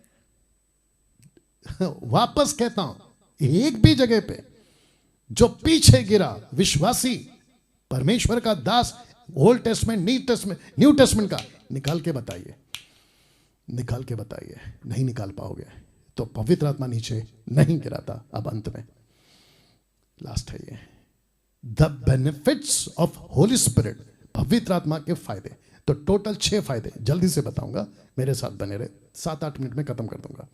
वापस कहता हूं, एक भी जगह पे जो पीछे गिरा विश्वासी, परमेश्वर का दास, ओल्ड टेस्टमेंट न्यू टेस्टमेंट का निकाल के बताइए, निकाल के बताइए। नहीं निकाल पाओगे। तो पवित्र आत्मा नीचे नहीं गिराता। अब अंत में लास्ट है ये, the benefits of Holi spirit, पवित्र आत्मा के फायदे। तो टोटल 6 फायदे जल्दी से बताऊंगा, मेरे साथ बने रहे, 7-8 मिनट में खत्म कर दूंगा।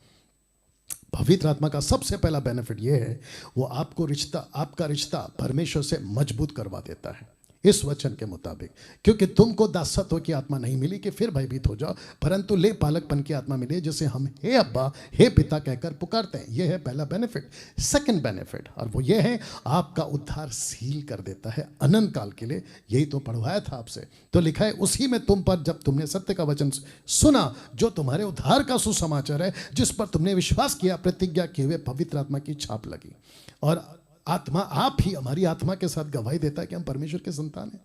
पवित्र आत्मा का सबसे पहला बेनिफिट यह है, वो आपका रिश्ता परमेश्वर से मजबूत करवा देता है इस वचन के मुताबिक। क्योंकि तुमको दासत्व की आत्मा नहीं मिली कि फिर भयभीत हो जाओ, परंतु ले पालकपन की आत्मा मिली जिसे हम हे अब्बा हे पिता कहकर पुकारते हैं। यह है पहला बेनिफिट। सेकंड बेनिफिट, और वो ये है, आपका उद्धार सील कर देता है अनंत काल के लिए। यही तो पढ़वाया था आपसे, तो लिखा है उसी में तुम पर जब तुमने सत्य का वचन सुना, जो तुम्हारे उद्धार का सुसमाचार है, जिस पर तुमने विश्वास किया, प्रतिज्ञा किए हुए पवित्र आत्मा की छाप लगी। और आत्मा, आप ही हमारी आत्मा के साथ गवाही देता है कि हम परमेश्वर के संतान हैं।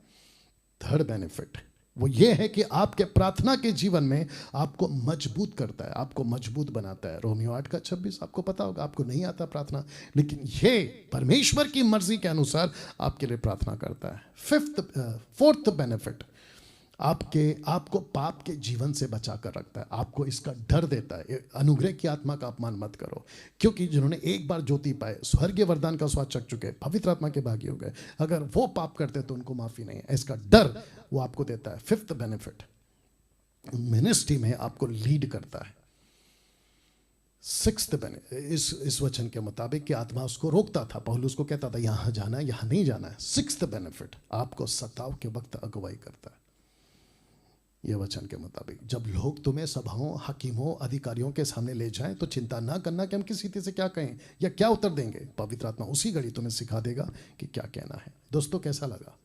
थर्ड बेनिफिट वो ये है कि आपके प्रार्थना के जीवन में आपको मजबूत करता है, आपको मजबूत बनाता है। रोमियो 8:26 आपको पता होगा, आपको नहीं आता प्रार्थना, लेकिन ये परमेश्वर की मर्जी के अनुसार आपके लिए प्रार्थना करता है। फोर्थ बेनिफिट, आपको पाप के जीवन से बचा कर रखता है, आपको इसका डर देता है। अनुग्रह की आत्मा का अपमान मत करो, क्योंकि जिन्होंने एक बार ज्योति पाए, स्वर्गीय वरदान का स्वाद चख चुके, पवित्र आत्मा के भागी हो गए, अगर वो पाप करते तो उनको माफी नहीं है। इसका डर वो आपको देता है। फिफ्थ बेनिफिट, मिनिस्ट्री में आपको लीड करता है। सिक्स्थ बेनिफिट, इस वचन के मुताबिक कि आत्मा उसको रोकता था, पौलुस को कहता था यहां जाना है, यहां नहीं जाना है। सिक्स्थ बेनिफिट, आपको सताव के वक्त अगुवाई करता है। यह वचन के मुताबिक जब लोग तुम्हें सभाओं, हकीमों, अधिकारियों के सामने ले जाएं, तो चिंता ना करना कि हम किसी से क्या कहें या क्या उत्तर देंगे। पवित्र आत्मा उसी घड़ी तुम्हें सिखा देगा कि क्या कहना है। दोस्तों, कैसा लगा?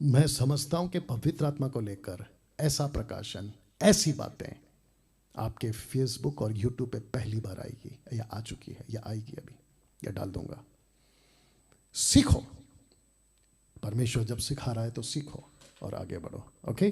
मैं समझता हूं कि पवित्र आत्मा को लेकर ऐसा प्रकाशन, ऐसी बातें आपके फेसबुक और यूट्यूब पे पहली बार आएगी, या आ चुकी है, या आएगी अभी, या डाल दूंगा। सीखो, परमेश्वर जब सिखा रहा है तो सीखो और आगे बढ़ो। ओके।